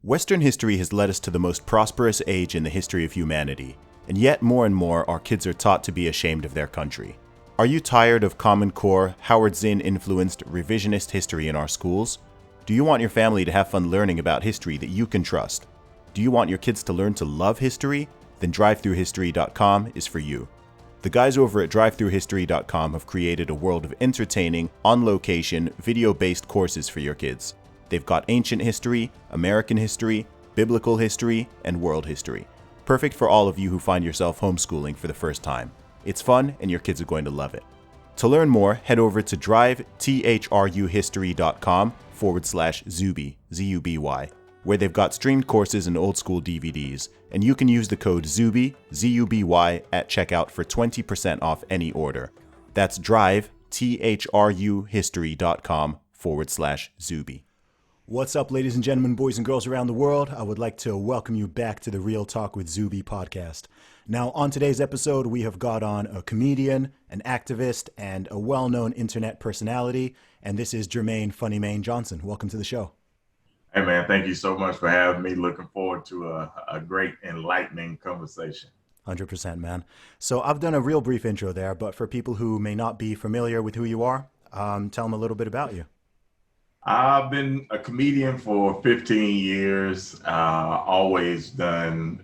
Western history has led us to the most prosperous age in the history of humanity, and yet more and more our kids are taught to be ashamed of their country. Are you tired of Common Core, Howard Zinn-influenced revisionist history in our schools? Do you want your family to have fun learning about history that you can trust? Do you want your kids to learn to love history? Then DriveThroughHistory.com is for you. The guys over at DriveThroughHistory.com have created a world of entertaining, on-location, video-based courses for your kids. They've got ancient history, American history, biblical history, and world history. Perfect for all of you who find yourself homeschooling for the first time. It's fun, and your kids are going to love it. To learn more, head over to drivetruhistory.com/Zuby, Z-U-B-Y, where they've got streamed courses and old school DVDs, and you can use the code Zuby, Z-U-B-Y, at checkout for 20% off any order. That's drivetruhistory.com/Zuby. What's up, ladies and gentlemen, boys and girls around the world? I would like to welcome you back to the Real Talk with Zuby podcast. Now, on today's episode, we have got on a comedian, an activist, and a well-known internet personality, and this is Jermaine FunnyMaine Johnson. Welcome to the show. Hey, man, thank you so much for having me. Looking forward to a great, enlightening conversation. 100%, man. So I've done a real brief intro there, but for people who may not be familiar with who you are, tell them a little bit about you. I've been a comedian for 15 years, always done,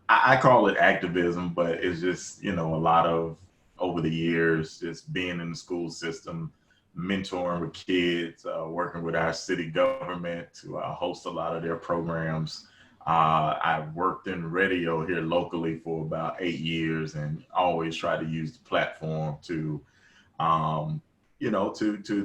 I call it activism, but it's just, a lot of, over the years, just being in the school system, mentoring with kids, working with our city government to host a lot of their programs. I've worked in radio here locally for about 8 years and always try to use the platform to,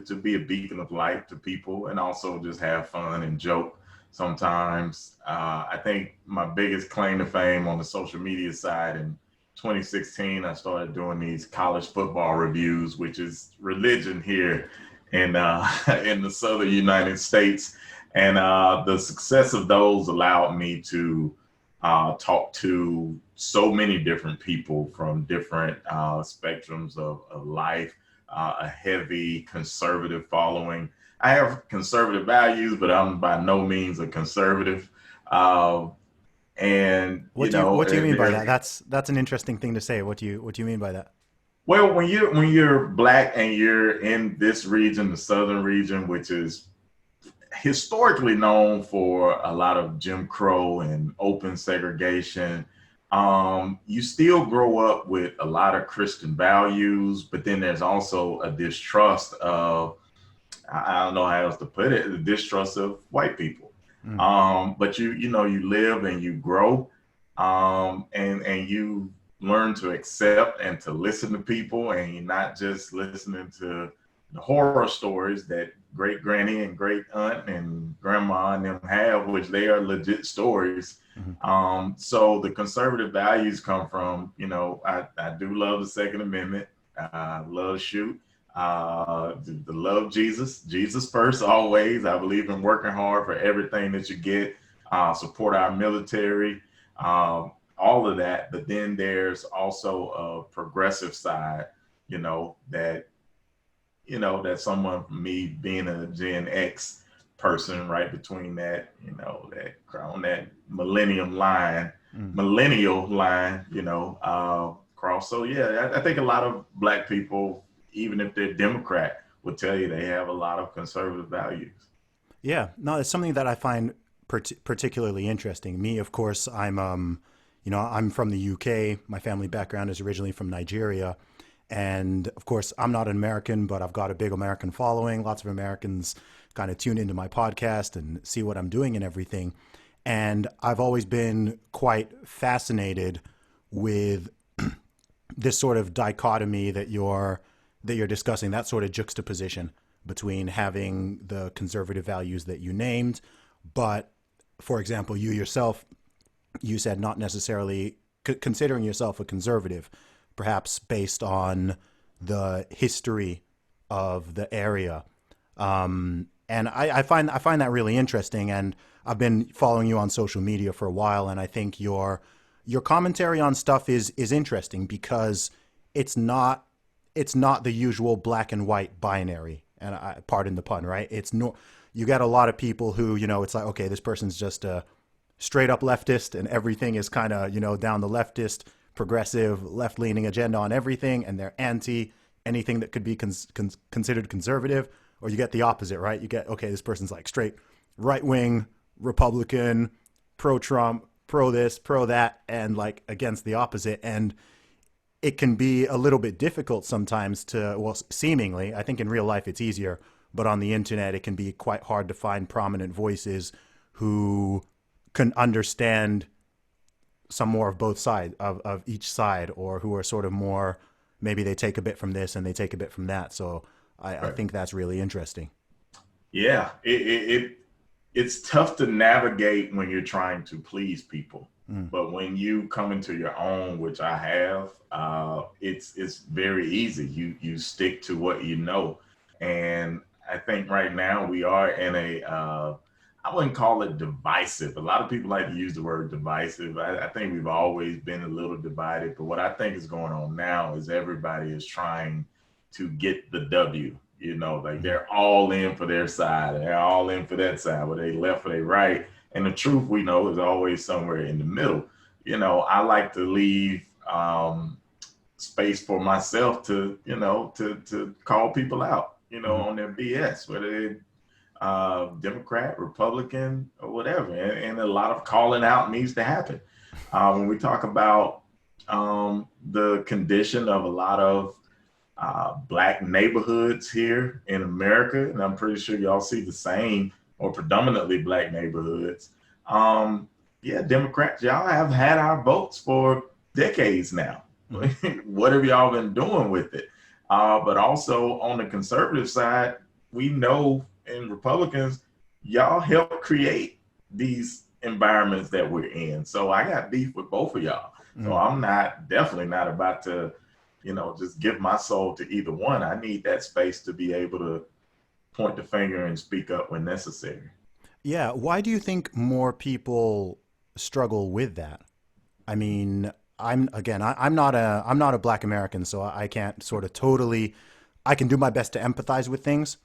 to be a beacon of light to people and also just have fun and joke sometimes. I think my biggest claim to fame on the social media side in 2016, I started doing these college football reviews, which is religion here in the southern United States. And the success of those allowed me to talk to so many different people from different spectrums of life. A heavy conservative following. I have conservative values, but I'm by no means a conservative. And what do you mean by that? That's an interesting thing to say. What do you mean by that? Well, when you're Black and you're in this region, the southern region, which is historically known for a lot of Jim Crow and open segregation. You still grow up with a lot of Christian values, but then there's also a distrust of, I don't know how else to put it, the distrust of white people. But you live and you grow, and you learn to accept and to listen to people, and you're not just listening to the horror stories that great granny and great aunt and grandma and them have, which they are legit stories. Mm-hmm. So the conservative values come from, I do love the Second Amendment. I love to shoot. The love Jesus first, always. I believe in working hard for everything that you get, support our military, all of that. But then there's also a progressive side, that someone, me being a Gen X person, right between that, that on that millennial line, cross. So yeah, I think a lot of Black people, even if they're Democrat, will tell you they have a lot of conservative values. Yeah, no, it's something that I find particularly interesting. Me, of course, I'm from the UK. My family background is originally from Nigeria. And of course, I'm not an American, but I've got a big American following. Lots of Americans kind of tune into my podcast and see what I'm doing and everything. And I've always been quite fascinated with this sort of dichotomy that you're discussing, that sort of juxtaposition between having the conservative values that you named, but for example, you yourself, you said not necessarily considering yourself a conservative, perhaps based on the history of the area. And I find that really interesting. And I've been following you on social media for a while. And I think your commentary on stuff is interesting because it's not the usual black and white binary. And pardon the pun, right? you get a lot of people who, it's like, okay, this person's just a straight up leftist and everything is kind of, down the leftist, progressive, left leaning agenda on everything. And they're anti anything that could be considered conservative. Or you get the opposite, right? You get, okay, this person's like straight right wing, Republican, pro Trump, pro this, pro that, and like against the opposite. And it can be a little bit difficult sometimes to, well, seemingly, I think in real life it's easier, but on the internet it can be quite hard to find prominent voices who can understand some more of both sides of each side, or who are sort of more, maybe they take a bit from this and they take a bit from that. So I Right. think that's really interesting. Yeah, it's tough to navigate when you're trying to please people, Mm. but when you come into your own, which I have, it's very easy. You stick to what you know, and I think right now we are in a I wouldn't call it divisive. A lot of people like to use the word divisive. I think we've always been a little divided, but what I think is going on now is everybody is trying to get the W. Like Mm. they're all in for their side, and they're all in for that side, whether they left or they right. And the truth we know is always somewhere in the middle. I like to leave space for myself to, to call people out, Mm. on their BS, whether they Democrat, Republican, or whatever. And a lot of calling out needs to happen. When we talk about the condition of a lot of Black neighborhoods here in America, and I'm pretty sure y'all see the same, or predominantly Black neighborhoods. Um, yeah, Democrats, y'all have had our votes for decades now. Mm. What have y'all been doing with it? But also on the conservative side, we know in Republicans, y'all help create these environments that we're in. So I got beef with both of y'all. So Mm. I'm definitely not about to, just give my soul to either one. I need that space to be able to point the finger and speak up when necessary. Yeah. Why do you think more people struggle with that? I mean, I'm not a Black American, so I can't sort of totally. I can do my best to empathize with things,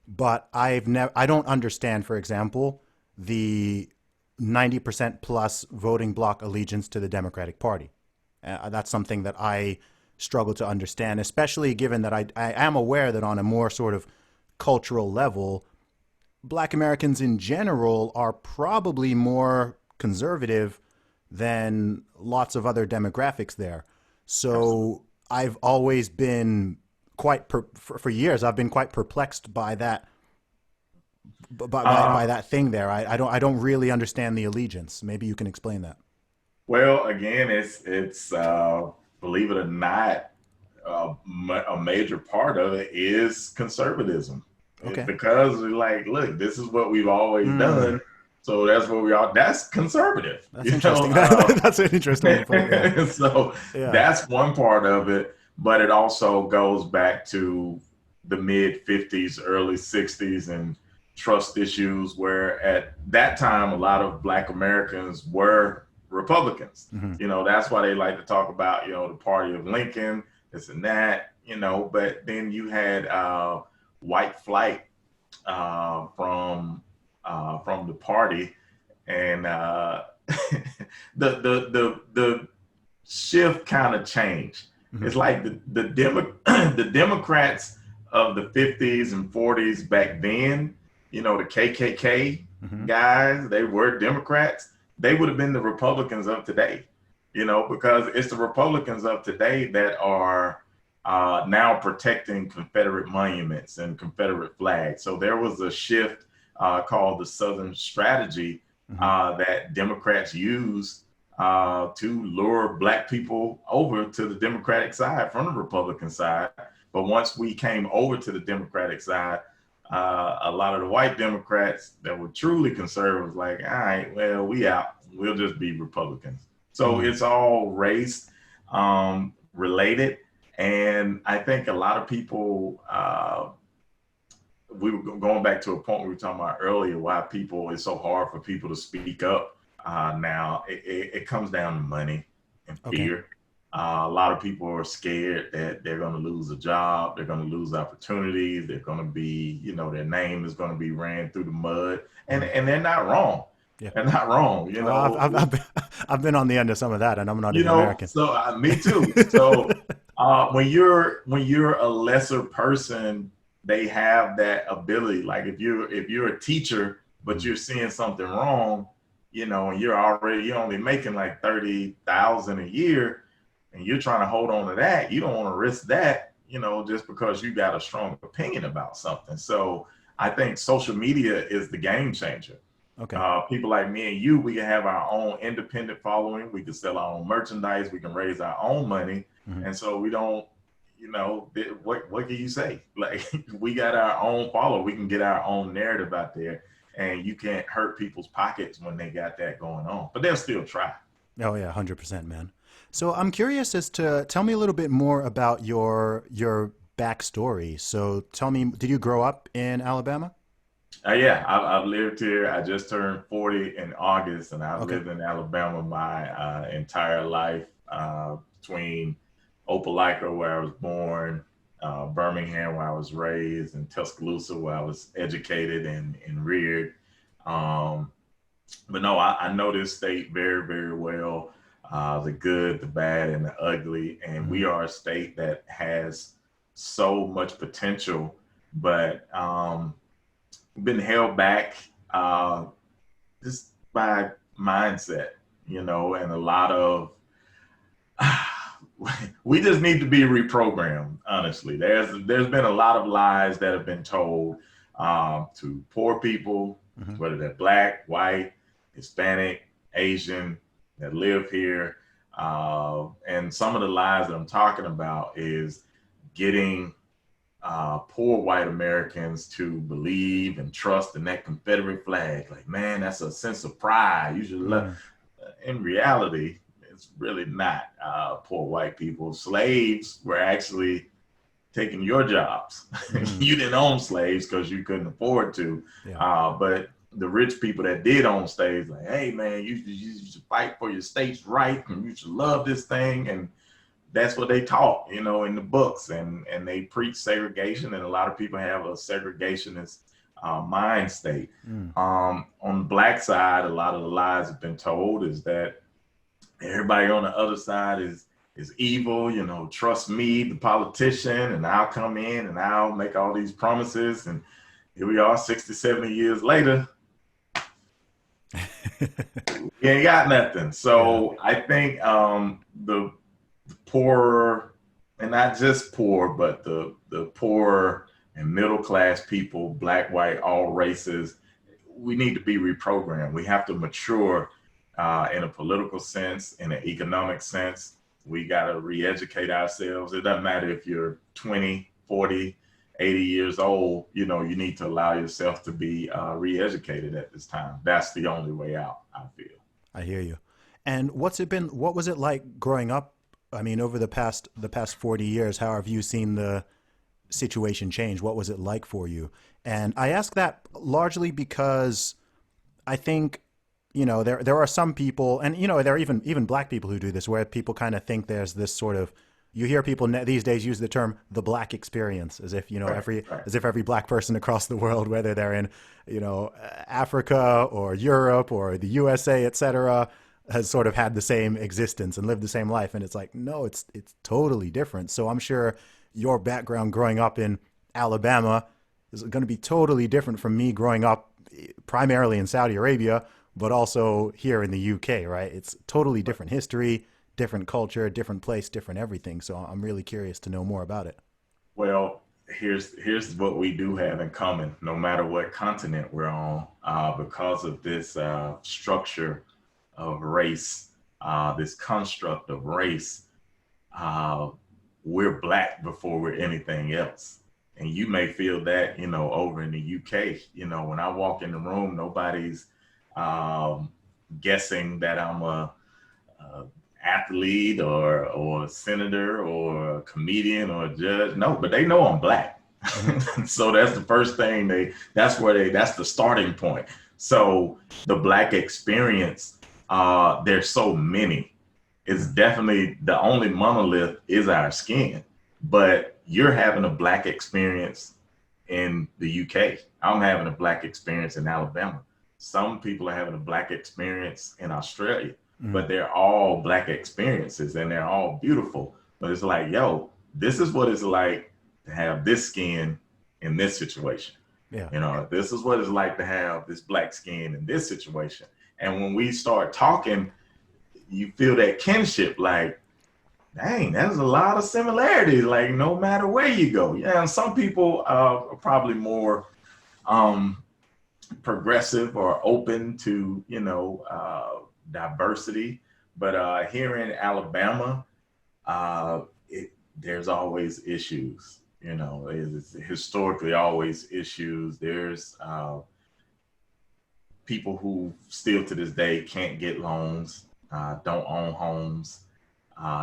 but I don't understand, for example, the 90% plus voting bloc allegiance to the Democratic Party. That's something that I struggle to understand, especially given that I am aware that on a more sort of cultural level, Black Americans in general are probably more conservative than lots of other demographics there. Absolutely. So I've always been for years I've been quite perplexed by that by Um, that thing there. I don't really understand the allegiance. Maybe you can explain that. well, again, it's believe it or not, a major part of it is conservatism. Okay. Because we're like, look, this is what we've always Mm, done, so that's what we are. That's conservative, that's interesting. That's an interesting way to put it. Yeah. so Yeah. that's one part of it, but it also goes back to the mid '50s, early '60s, and trust issues, where at that time a lot of Black Americans were Republicans. Hmm. That's why they like to talk about, the party of Lincoln, this and that, but then you had white flight from the party, and the shift kind of changed. Hmm. It's like the Democrats of the '50s and '40s back then, the KKK Hmm. guys, they were Democrats. They would have been the Republicans of today, because it's the Republicans of today that are now protecting Confederate monuments and Confederate flags. So there was a shift called the Southern Strategy Hmm. that Democrats used to lure Black people over to the Democratic side from the Republican side. But once we came over to the Democratic side, a lot of the white Democrats that were truly conservative, like, all right, well, we out. We'll just be Republicans. So Mm. it's all race related. And I think a lot of people, we were going back to a point we were talking about earlier, why it's so hard for people to speak up now. It comes down to money and Okay. fear. A lot of people are scared that they're going to lose a job, they're going to lose opportunities, they're going to be, their name is going to be ran through the mud, and Mhm. and they're not wrong. Yeah. They're not wrong. Oh, I've been on the end of some of that, and I'm not even American. So me too. So when you're a lesser person, they have that ability. Like if you're a teacher, but Mhm. you're seeing something wrong, and you're only making like 30,000 a year, and you're trying to hold on to that. You don't want to risk that, just because you got a strong opinion about something. So I think social media is the game changer. Okay. People like me and you, we can have our own independent following. We can sell our own merchandise. We can raise our own money, Mhm. and so we don't. What can you say? Like we got our own follower. We can get our own narrative out there, and you can't hurt people's pockets when they got that going on. But they'll still try. Oh yeah, 100%, man. So I'm curious as to tell me a little bit more about your backstory. So tell me, did you grow up in Alabama? Yeah, I've lived here. I just turned 40 in August, and I've Okay. lived in Alabama my entire life, between Opelika, where I was born, Birmingham, where I was raised, and Tuscaloosa, where I was educated and reared. Um, but no, I know this state very, very well, the good, the bad, and the ugly. And Hmm. we are a state that has so much potential, but been held back, just by mindset, and a lot of we just need to be reprogrammed. Honestly, there's been a lot of lies that have been told, to poor people, Hmm. whether they're black, white, Hispanic, Asian, that live here. And some of the lies that I'm talking about is getting poor white Americans to believe and trust in that Confederate flag. Like, man, that's a sense of pride. You should love. Mm. In reality, it's really not, poor white people. Slaves were actually taking your jobs. Hmm. You didn't own slaves because you couldn't afford to. Yeah. But the rich people that did own slaves, like, hey, man, you should fight for your state's right, and you should love this thing. And that's what they taught, in the books, and they preach segregation, and a lot of people have a segregationist mind state. Mm. On the black side, a lot of the lies have been told is that everybody on the other side is evil. Trust me, the politician, and I'll come in and I'll make all these promises, and here we are, 60, 70 years later, we ain't got nothing. Yeah. So I think, the poor, and not just poor, but the poor and middle class people, black, white, all races, we need to be reprogrammed. We have to mature, in a political sense, in an economic sense. We got to re-educate ourselves. It doesn't matter if you're 20, 40, 80 years old, you need to allow yourself to be re-educated at this time. That's the only way out, I feel. I hear you. And what was it like growing up? I mean, over the past 40 years, how have you seen the situation change? What was it like for you? And I ask that largely because I think, there are some people, and there are even black people who do this, where people kind of think there's this sort of, you hear people these days use the term the black experience, as if Right, right. every black person across the world, whether they're in Africa or Europe or the USA, etc., has sort of had the same existence and lived the same life. And it's like, no, it's totally different. So I'm sure your background growing up in Alabama is going to be totally different from me growing up primarily in Saudi Arabia, but also here in the UK, right? It's totally different history, different culture, different place, different everything. So I'm really curious to know more about it. Well, here's what we do have in common, no matter what continent we're on, because of this structure of race, this construct of race. Uh, we're black before we're anything else, and you may feel that, over in the UK. When I walk in the room, nobody's um, guessing that I'm a athlete or a senator or a comedian or a judge. No, but they know I'm black. Hmm. So that's the first thing that's the starting point. So the black experience, there's so many. it's definitely the only monolith is our skin. But you're having a black experience in the UK. I'm having a black experience in Alabama. Some people are having a black experience in Australia, Mm. but they're all black experiences and they're all beautiful. But it's like, yo, this is what it's like to have this skin in this situation. Yeah. You know, this is what it's like to have this black skin in this situation. And when we start talking, you feel that kinship, like, dang, there's a lot of similarities, like no matter where you go. Yeah, and some people are probably more um, progressive or open to, diversity. But here in Alabama, uh, there's always issues. It's historically always issues. There's people who still to this day can't get loans, don't own homes.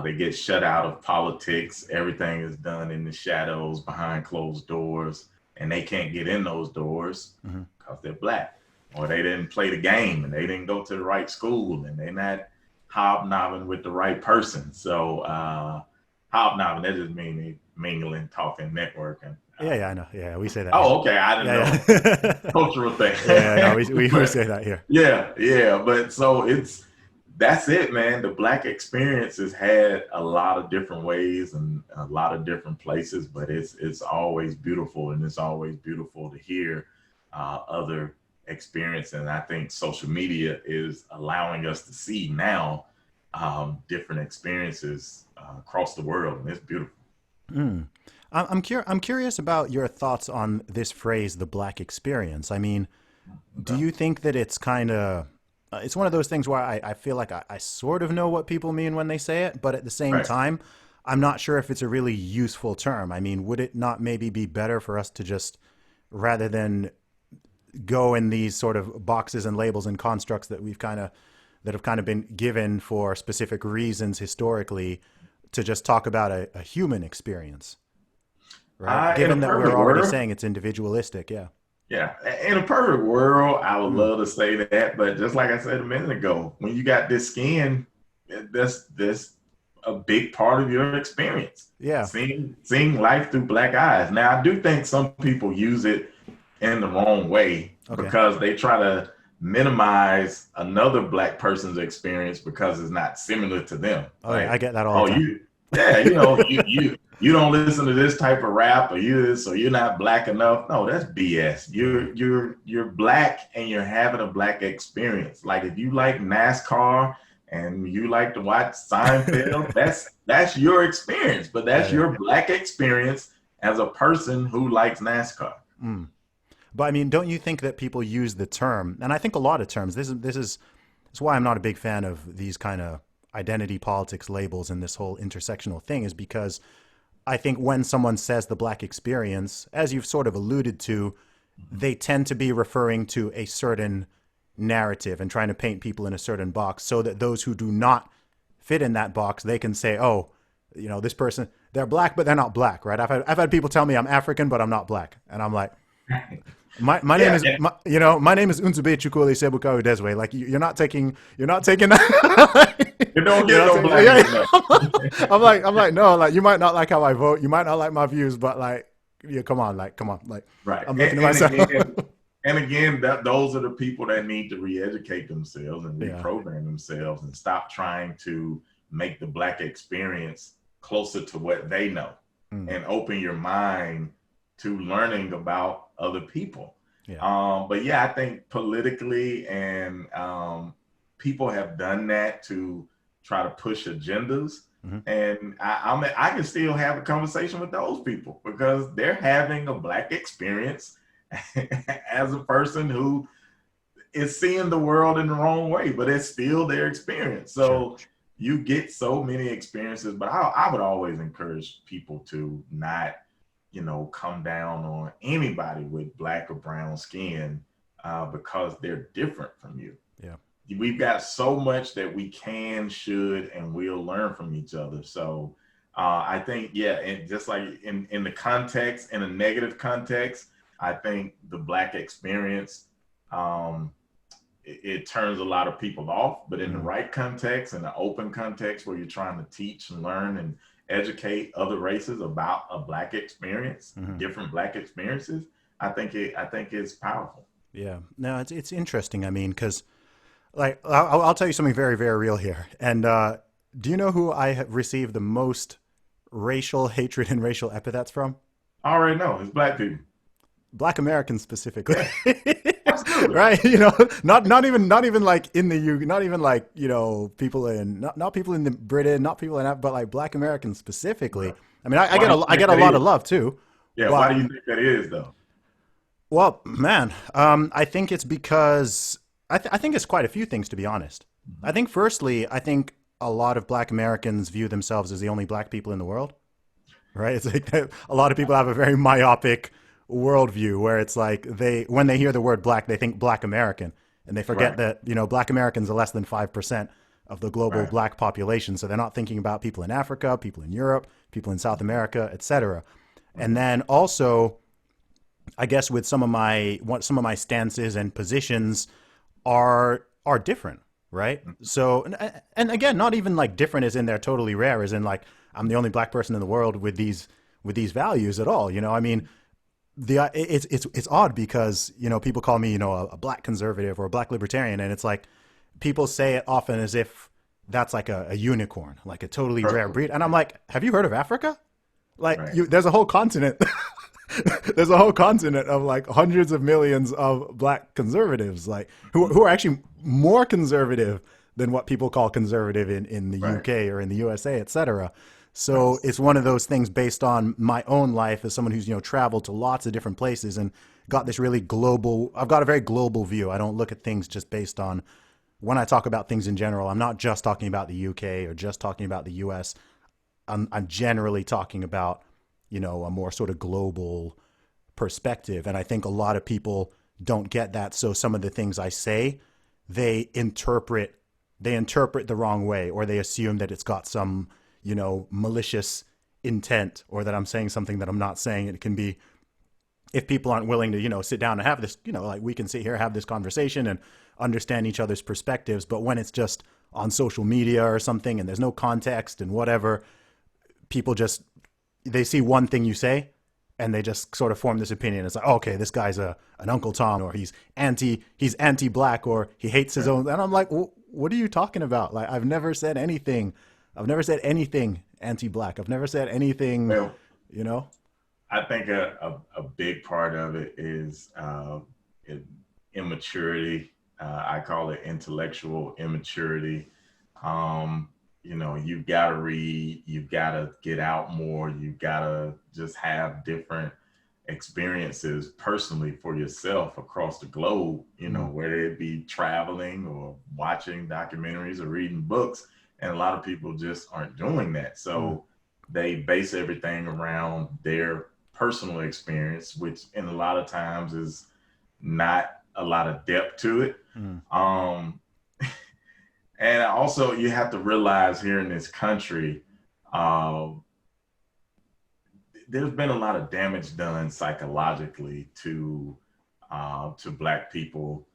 They get shut out of politics. Everything is done in the shadows behind closed doors, and they can't get in those doors because they're black, or they didn't play the game, and they didn't go to the right school, and they're not hobnobbing with the right person. So hobnobbing, that just means they mingling, talking, networking. Yeah, I know. Yeah, we say that. Oh, okay. I didn't know. Yeah. Cultural thing. Yeah, no, we say that here. Yeah. But so that's it, man. The black experience has had a lot of different ways and a lot of different places, but it's always beautiful, and it's always beautiful to hear other experience. And I think social media is allowing us to see now different experiences across the world, and it's beautiful. Mm. I'm curious about your thoughts on this phrase, the black experience. I mean, do Okay. you think that it's kind of it's one of those things where I feel like I sort of know what people mean when they say it, but at the same Right. time, I'm not sure if it's a really useful term. I mean, would it not maybe be better for us to just, rather than go in these sort of boxes and labels and constructs that have kind of been given for specific reasons historically, to just talk about a human experience, right? In a Given that we're perfect already world, saying it's individualistic, yeah. yeah, in a perfect world, I would Mm, love to say that, but just like I said a minute ago, when you got this skin, that's a big part of your experience. yeah. Seeing life through black eyes. Now, I do think some people use it in the wrong way Okay. because they try to minimize another black person's experience because it's not similar to them. Oh yeah, I Like, get that all oh, the time. yeah, you don't listen to this type of rap, or so you're not black enough. No, that's BS. Yeah. You're black and you're having a black experience. Like if you like NASCAR and you like to watch Seinfeld, that's your experience, but Yeah, that's yeah. your black experience as a person who likes NASCAR. Mm. But I mean, don't you think that people use the term, and I think a lot of terms, this is why I'm not a big fan of these kind of identity politics labels and this whole intersectional thing, is because I think when someone says the black experience, as you've sort of alluded to, they tend to be referring to a certain narrative and trying to paint people in a certain box so that those who do not fit in that box, they can say, oh, this person, they're black, but they're not black, right? I've had people tell me I'm African, but I'm not black. And I'm like, my name Yeah, is my name is Unzube Chukuli Sebukaru Deswe. Like you're not taking that. you don't You're get not no taking, black yeah, with that. I'm like no, like you might not like how I vote, you might not like my views, but like yeah, come on, like Right. I'm And, looking at and myself. again, and again, those are the people that need to re-educate themselves and Yeah. reprogram themselves and stop trying to make the black experience closer to what they know Mm, and open your mind to learning about other people. yeah. But yeah, I think politically and people have done that to try to push agendas. Hmm. And I can still have a conversation with those people because they're having a black experience as a person who is seeing the world in the wrong way, but it's still their experience. Sure. So you get so many experiences, but I would always encourage people to not, come down on anybody with black or brown skin because they're different from you. Yeah. We've got so much that we can, should, and will learn from each other. So I think, yeah, and just like in the context, in a negative context, I think the black experience it turns a lot of people off. But in the Mm, right context, in the open context where you're trying to teach and learn and educate other races about a Black experience, mm. different Black experiences, I think it's powerful. Yeah. No, it's interesting. I mean, because like I'll tell you something very very real here. And do you know who I have received the most racial hatred and racial epithets from? I already know it's Black people. Black Americans specifically. Yeah, absolutely. Right, not even like in the U, not even like people in not people in the Britain, not people in that, but like Black Americans specifically. Well, I mean, why do you I think get a that lot of is? love too, Yeah, why but do you think that is though? well, man, I think it's because I think it's quite a few things, to be honest. I think firstly, I think a lot of Black Americans view themselves as the only Black people in the world. Right? It's like a lot of people have a very myopic worldview where it's like when they hear the word Black, they think Black American, and they forget Right, that Black Americans are less than 5% of the global right. Black population. So they're not thinking about people in Africa, people in Europe, people in South America, etc. And Mm-hmm. then also, I guess with some of my stances and positions are different, right? So and again, not even like different as in they're totally rare, as in like I'm the only Black person in the world with these values at all. I mean, it's odd because people call me a Black conservative or a Black libertarian, and it's like people say it often as if that's like a unicorn, like a totally rare breed, and I'm like, have you heard of Africa? Like Right. there's a whole continent. There's a whole continent of like hundreds of millions of Black conservatives, like who are actually more conservative than what people call conservative in the Right. UK or in the USA, etc. Right. So it's one of those things based on my own life as someone who's traveled to lots of different places and got this really global. I've got a very global view. I don't look at things just based on when I talk about things in general. I'm not just talking about the UK or just talking about the US. I'm generally talking about a more sort of global perspective. And I think a lot of people don't get that. So some of the things I say, they interpret they interpret the wrong way, or they assume that it's got some, malicious intent, or that I'm saying something that I'm not saying. It can be, if people aren't willing to, sit down and have this, like we can sit here, have this conversation and understand each other's perspectives. But when it's just on social media or something and there's no context and whatever, people just, they see one thing you say and they just sort of form this opinion. It's like, oh, okay, this guy's an Uncle Tom, or he's anti-Black, or he hates his Right. own. And I'm like, what are you talking about? Like, I've never said anything. I've never said anything anti-Black. I've never said anything, Well, you know? I think a big part of it is immaturity. I call it intellectual immaturity. Um, you've got to read, you've got to get out more, you've got to just have different experiences personally for yourself across the globe, Mm, whether it be traveling or watching documentaries or reading books. And a lot of people just aren't doing that. mm, So they base everything around their personal experience, which in a lot of times is not a lot of depth to it. mm, Um, and also, you have to realize here in this country, uh, there's been a lot of damage done psychologically to Black people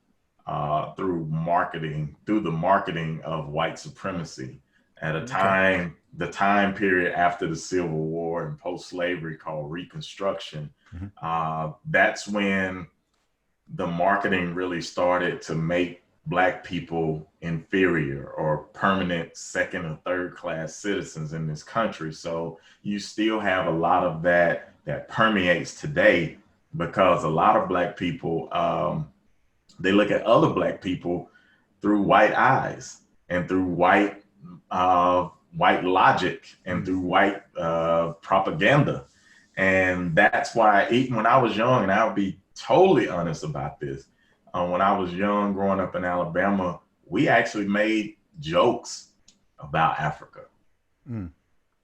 through the marketing of white supremacy at a okay. time, the time period after the Civil War and post-slavery called Reconstruction. Mhm. That's when the marketing really started to make Black people inferior or permanent second or third class citizens in this country. So you still have a lot of that permeates today, because a lot of Black people, they look at other Black people through white eyes and through white logic and Mm, through white propaganda. And that's why, even when I was young, and I'll be totally honest about this, when I was young, growing up in Alabama, we actually made jokes about Africa. mm,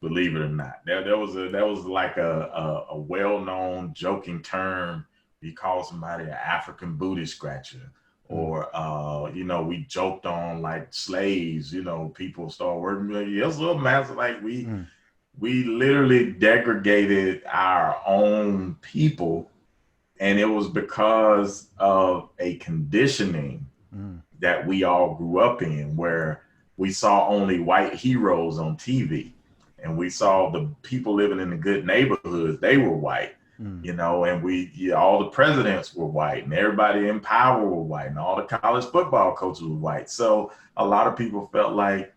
Believe it or not, there was like a well known joking term. You call somebody an African booty scratcher, mm, or we joked on like slaves. People start working like, yes, little master. Like mm, we literally degraded our own people, and it was because of a conditioning mm, that we all grew up in, where we saw only white heroes on TV, and we saw the people living in the good neighborhoods, they were white, Mm. and all the presidents were white, and everybody in power were white, and all the college football coaches were white. So a lot of people felt like,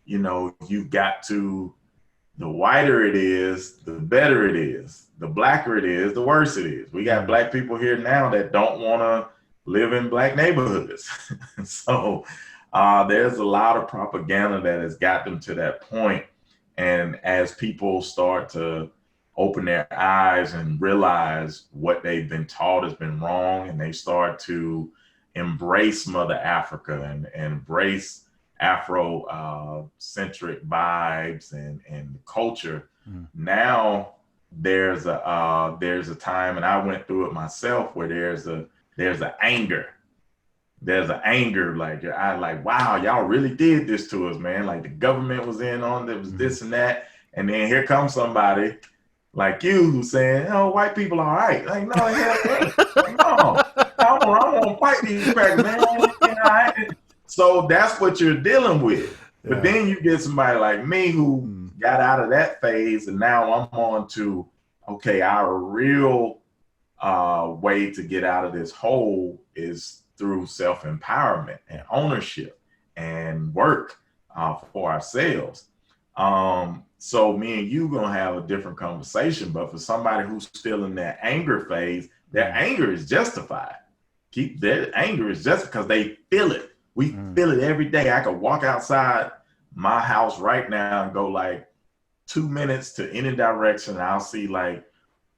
you've got to, the whiter it is, the better it is. The blacker it is, the worse it is. We got black people here now that don't want to live in black neighborhoods. So there's a lot of propaganda that has got them to that point. And as people start to open their eyes and realize what they've been taught has been wrong, and they start to embrace Mother Africa and embrace Afro-centric vibes and culture. Now there's a time, and I went through it myself, where there's an anger. There's an anger, like, wow, y'all really did this to us, man. Like, the government was in on, there was this and that, and then here comes somebody like you who's saying, "Oh, white people are all right." Like, no, like, no, I won't fight these crackers, man. So that's what you're dealing with. Yeah. But then you get somebody like me who got out of that phase, and now I'm on to, okay, our real way to get out of this hole is through self-empowerment and ownership and work for ourselves. So me and you gonna have a different conversation, but for somebody who's still in that anger phase, their anger is justified. Their anger is just because they feel it. We feel it every day. I could walk outside my house right now and go like 2 minutes to any direction, and I'll see like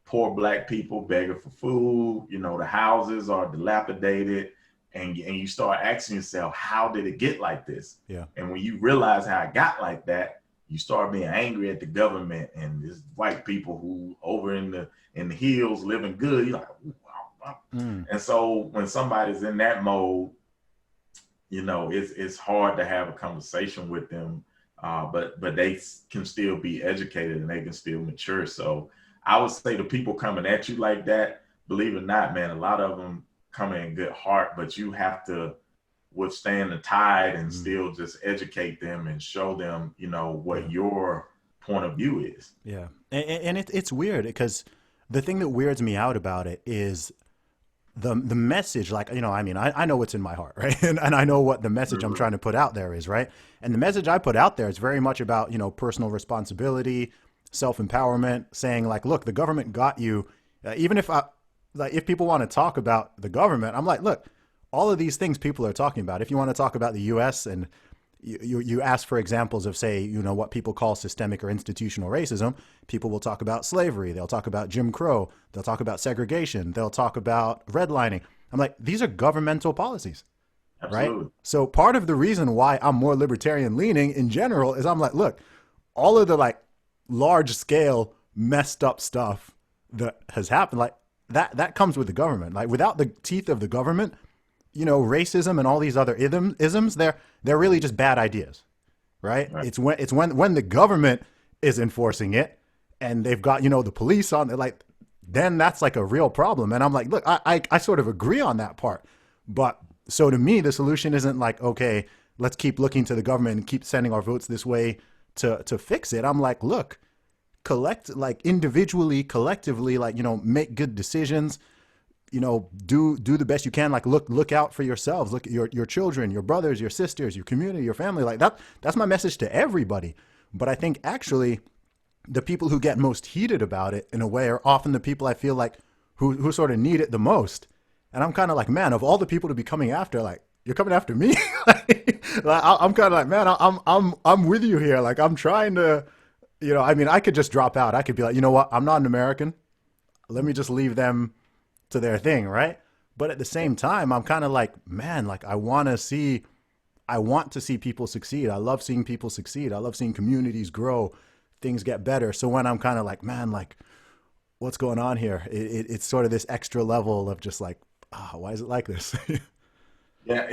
poor black people begging for food. The houses are dilapidated, and you start asking yourself, how did it get like this? Yeah. And when you realize how it got like that, you start being angry at the government and these white people who over in the hills living good. You're like, wow. And so when somebody's in that mode, it's hard to have a conversation with them, but they can still be educated and they can still mature. So I would say the people coming at you like that, believe it or not, man, a lot of them come in good heart, but you have to withstand the tide and still just educate them and show them, what your point of view is. Yeah. And it's weird because the thing that weirds me out about it is the message, like, I know what's in my heart, right? And I know what the message I'm trying to put out there is, right? And the message I put out there is very much about, personal responsibility, self-empowerment, saying like, look, the government got you. Even if if people want to talk about the government, I'm like, look, all of these things people are talking about. If you want to talk about the U.S. and you ask for examples of, say, what people call systemic or institutional racism, people will talk about slavery. They'll talk about Jim Crow. They'll talk about segregation. They'll talk about redlining. I'm like, these are governmental policies, Absolutely. Right? So part of the reason why I'm more libertarian leaning in general is I'm like, look, all of the like large scale messed up stuff that has happened, like that comes with the government. Like without the teeth of the government, racism and all these other isms, they're really just bad ideas, right? It's when the government is enforcing it and they've got, the police on it, like, then that's like a real problem. And I'm like, look, I sort of agree on that part. But so to me, the solution isn't like, okay, let's keep looking to the government and keep sending our votes this way to fix it. I'm like, look, individually, collectively, make good decisions, do the best you can. Like look out for yourselves, look at your children, your brothers, your sisters, your community, your family. Like that's my message to everybody. But I think actually the people who get most heated about it in a way are often the people I feel like who sort of need it the most. And I'm kind of like, man, of all the people to be coming after, like, you're coming after me. I'm kind of like, man, I'm with you here. Like, I'm trying to, I could just drop out. I could be like, you know what? I'm not an American. Let me just leave them to their thing, right? But at the same time, I'm kind of like, man, like I want to see people succeed. I love seeing people succeed. I love seeing communities grow, things get better. So when I'm kind of like, man, like what's going on here? It's sort of this extra level of just like, why is it like this? Yeah,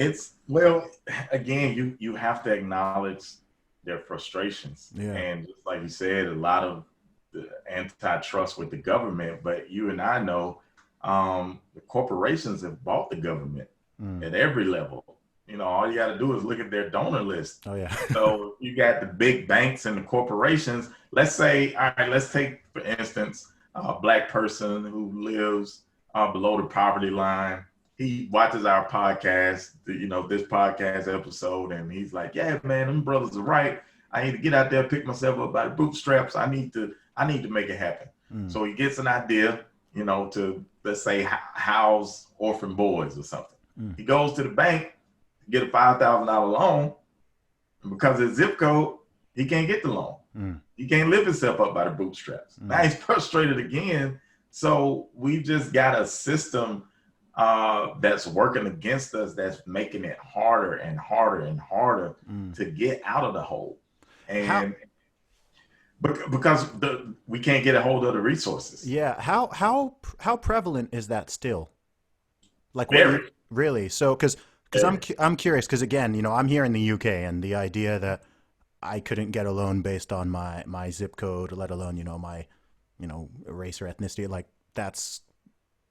again, you have to acknowledge their frustrations. Yeah. And just like you said, a lot of the antitrust with the government, but you and I know the corporations have bought the government at every level. all you got to do is look at their donor list. Oh yeah. So you got the big banks and the corporations. Let's say, all right, let's take, for instance, a black person who lives below the poverty line. He watches our podcast, this podcast episode, and he's like, yeah, man, them brothers are right. I need to get out there, pick myself up by the bootstraps. I need to make it happen. So he gets an idea, to, let's say, house orphan boys or something. He goes to the bank, get a $5,000 loan, and because of his zip code, he can't get the loan. He can't lift himself up by the bootstraps. Now he's frustrated again. So we just got a system that's working against us, that's making it harder and harder and harder to get out of the hole. And because we can't get a hold of the resources. Yeah. How prevalent is that still? Like, Very. Really? So, because I'm curious, because again, I'm here in the UK, and the idea that I couldn't get a loan based on my zip code, let alone, my, race or ethnicity, like that's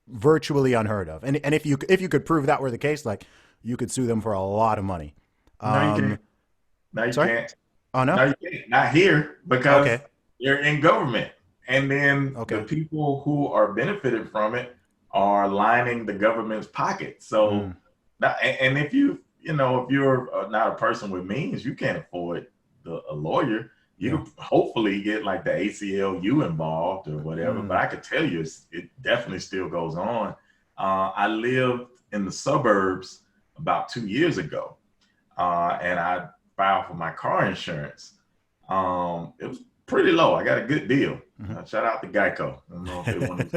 virtually unheard of. And if you could prove that were the case, like you could sue them for a lot of money. No, you can't. No, you sorry? can't. Oh no? No, you can't. Not here, because you're in government. And then the people who are benefited from it are lining the government's pocket. So, and if if you're not a person with means, you can't afford a lawyer. You could hopefully get like the ACLU involved or whatever, but I could tell you it definitely still goes on. I lived in the suburbs about 2 years ago, and I filed for my car insurance. It was pretty low. I got a good deal. Shout out to Geico. I don't know if they want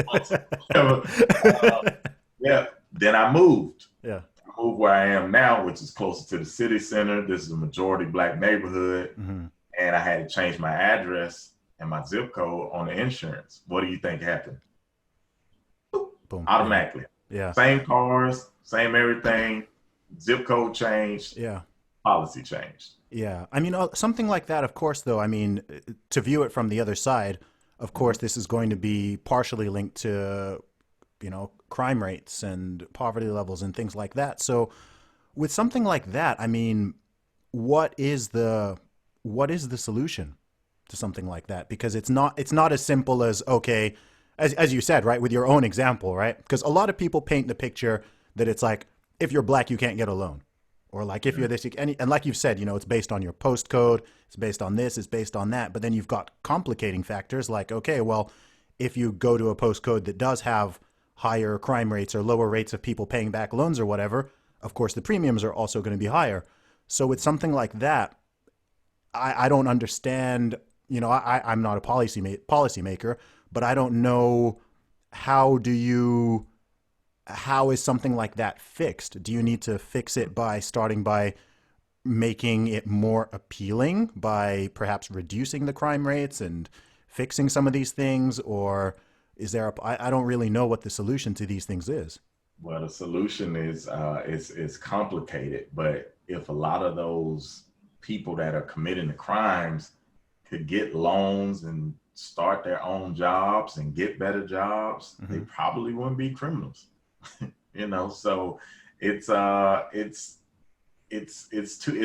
to yeah. Then I moved. Yeah. I moved where I am now, which is closer to the city center. This is a majority black neighborhood. And I had to change my address and my zip code on the insurance. What do you think happened? Boom. Automatically. Yeah. Same cars, same everything. Zip code changed. Yeah. Policy changed. Yeah. I mean, something like that, of course, though, I mean, to view it from the other side, of course, this is going to be partially linked to, crime rates and poverty levels and things like that. So with something like that, I mean, what is the solution to something like that? Because it's not as simple as, okay, as you said, right, with your own example, right? Because a lot of people paint the picture that it's like, if you're black, you can't get a loan. Or like, if you're this, and like you've said, it's based on your postcode, it's based on this, it's based on that. But then you've got complicating factors like, okay, well, if you go to a postcode that does have higher crime rates or lower rates of people paying back loans or whatever, of course, the premiums are also going to be higher. So with something like that, I don't understand, I'm not a policymaker, but I don't know how is something like that fixed? Do you need to fix it by starting by making it more appealing, by perhaps reducing the crime rates and fixing some of these things? Or is there I don't really know what the solution to these things is. Well, the solution is complicated, but if a lot of those people that are committing the crimes could get loans and start their own jobs and get better jobs, they probably wouldn't be criminals. So it's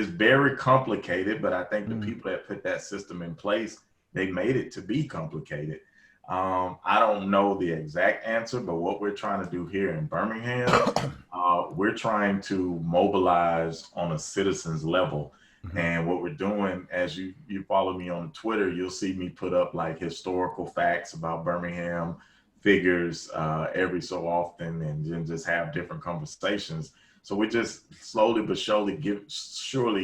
very complicated, but I think the people that put that system in place, they made it to be complicated. I don't know the exact answer, but what we're trying to do here in Birmingham, we're trying to mobilize on a citizens level. And what we're doing, as you follow me on Twitter, you'll see me put up like historical facts about Birmingham, figures every so often, and then just have different conversations. So we're just slowly but surely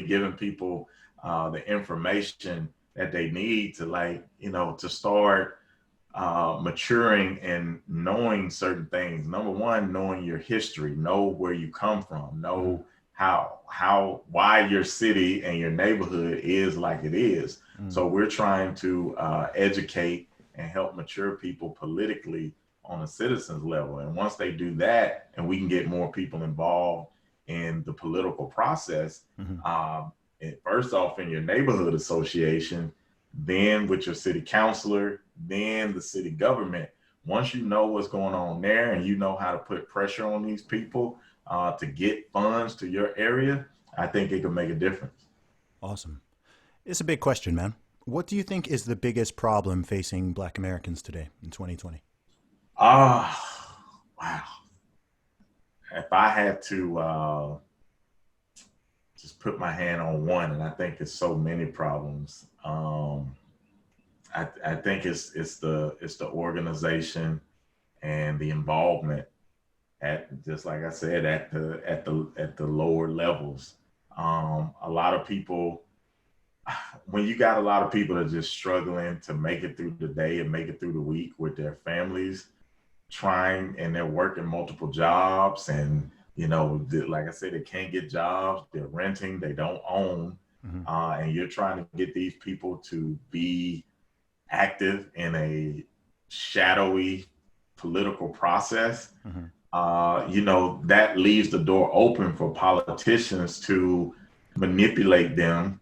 giving people the information that they need to to start maturing and knowing certain things. Number one, knowing your history, know where you come from, know why your city and your neighborhood is like it is. So we're trying to educate and help mature people politically on a citizens level. And once they do that, and we can get more people involved in the political process, first off in your neighborhood association, then with your city councilor, then the city government. Once you know what's going on there and you know how to put pressure on these people to get funds to your area, I think it could make a difference. Awesome. It's a big question, man. What do you think is the biggest problem facing Black Americans today in 2020? Ah, wow. If I had to just put my hand on one, and I think it's so many problems. I think it's the organization and the involvement at, just like I said, at the lower levels. A lot of people, when you got a lot of people that are just struggling to make it through the day and make it through the week with their families, trying, and they're working multiple jobs, and like I said, they can't get jobs, they're renting, they don't own, Hmm. and you're trying to get these people to be active in a shadowy political process. Hmm. That leaves the door open for politicians to manipulate them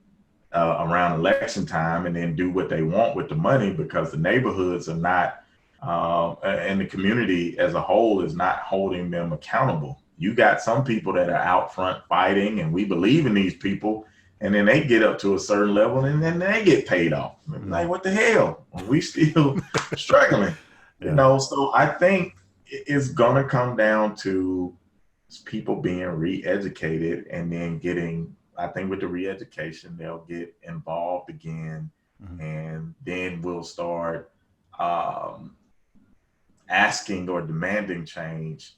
around election time, and then do what they want with the money, because the neighborhoods are not, and the community as a whole is not holding them accountable. You got some people that are out front fighting, and we believe in these people, and then they get up to a certain level, and then they get paid off. Hmm. Like, what the hell? We still struggling, Yeah. So I think it's gonna come down to people being re-educated, and then getting, I think with the re-education, they'll get involved again, Hmm. and then we'll start um, asking or demanding change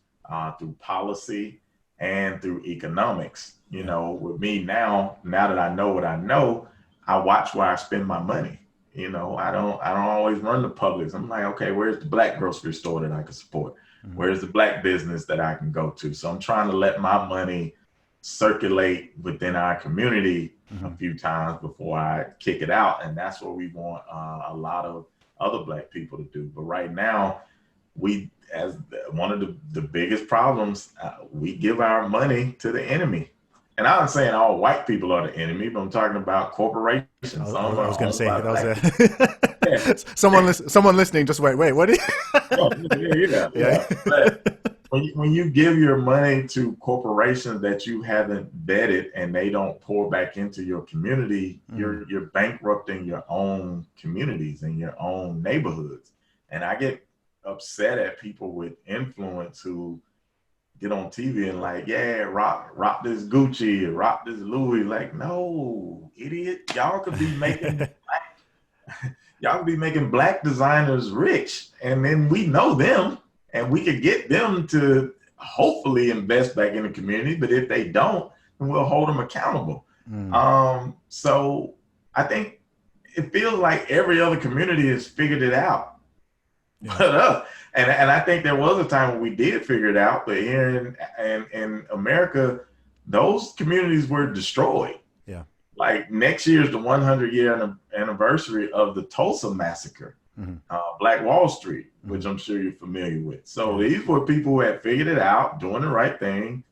through policy and through economics. Yeah. With me now that I know what I know, I watch where I spend my money. I don't always run the Publix. I'm like, okay, where's the black grocery store that I can support? Hmm. Where's the black business that I can go to? So I'm trying to let my money circulate within our community a Hmm. few times before I kick it out. And that's what we want a lot of other black people to do. But right now, as one of the biggest problems, we give our money to the enemy. And I'm not saying all white people are the enemy, but I'm talking about corporations. Some I are was going to owned say by that was black people. Yeah, someone listening. Just wait. What? yeah. Yeah. But when you give your money to corporations that you haven't vetted, and they don't pour back into your community, Mm. you're bankrupting your own communities and your own neighborhoods. And I get upset at people with influence who get on TV and like, yeah, rock this Gucci, rock this Louis. Like, no, idiot, y'all could be making black designers rich, and then we know them, and we could get them to hopefully invest back in the community. But if they don't, then we'll hold them accountable. Mm. So I think it feels like every other community has figured it out. Yeah. But and I think there was a time when we did figure it out, but here in America, those communities were destroyed. Yeah. Like, next year is the 100-year anniversary of the Tulsa massacre, Hmm. Black Wall Street, Hmm. which I'm sure you're familiar with. So Yeah. these were people who had figured it out, doing the right thing,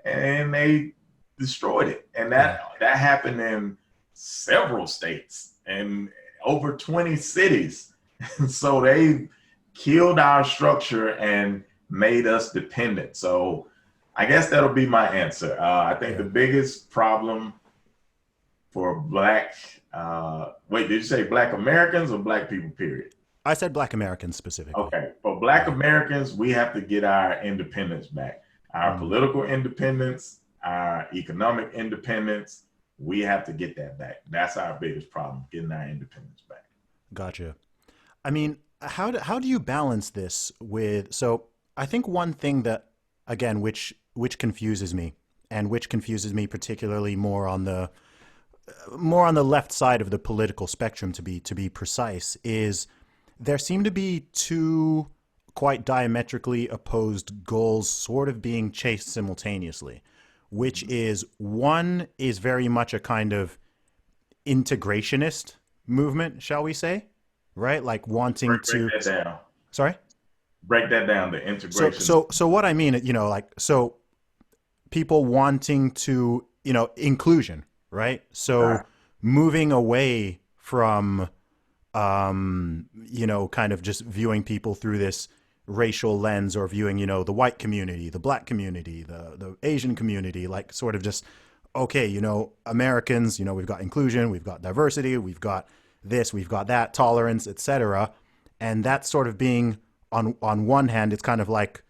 and they destroyed it. And Yeah. that happened in several states and over 20 cities. And so they killed our structure and made us dependent. So I guess that'll be my answer. I think Yeah. the biggest problem for black, wait, did you say black Americans or black people, period? I said Black Americans specifically. Okay, for black Yeah. Americans, we have to get our independence back, our Mm. political independence, our economic independence. We have to get that back. That's our biggest problem, getting our independence back. Gotcha. I mean, how do you balance this with? So I think one thing that, again, which confuses me, and which confuses me particularly more on the left side of the political spectrum, to be precise, is there seem to be two quite diametrically opposed goals sort of being chased simultaneously, which is, one is very much a kind of integrationist movement, shall we say, right? Like wanting Break to, that down. sorry? Break that down. The integration. So what I mean, like, so people wanting to, inclusion, right? So Right. moving away from, kind of just viewing people through this racial lens, or viewing, the white community, the black community, the Asian community, like sort of just okay, Americans, we've got inclusion, we've got diversity, we've got this, we've got that, tolerance, etc. And that's sort of being on one hand, it's kind of like,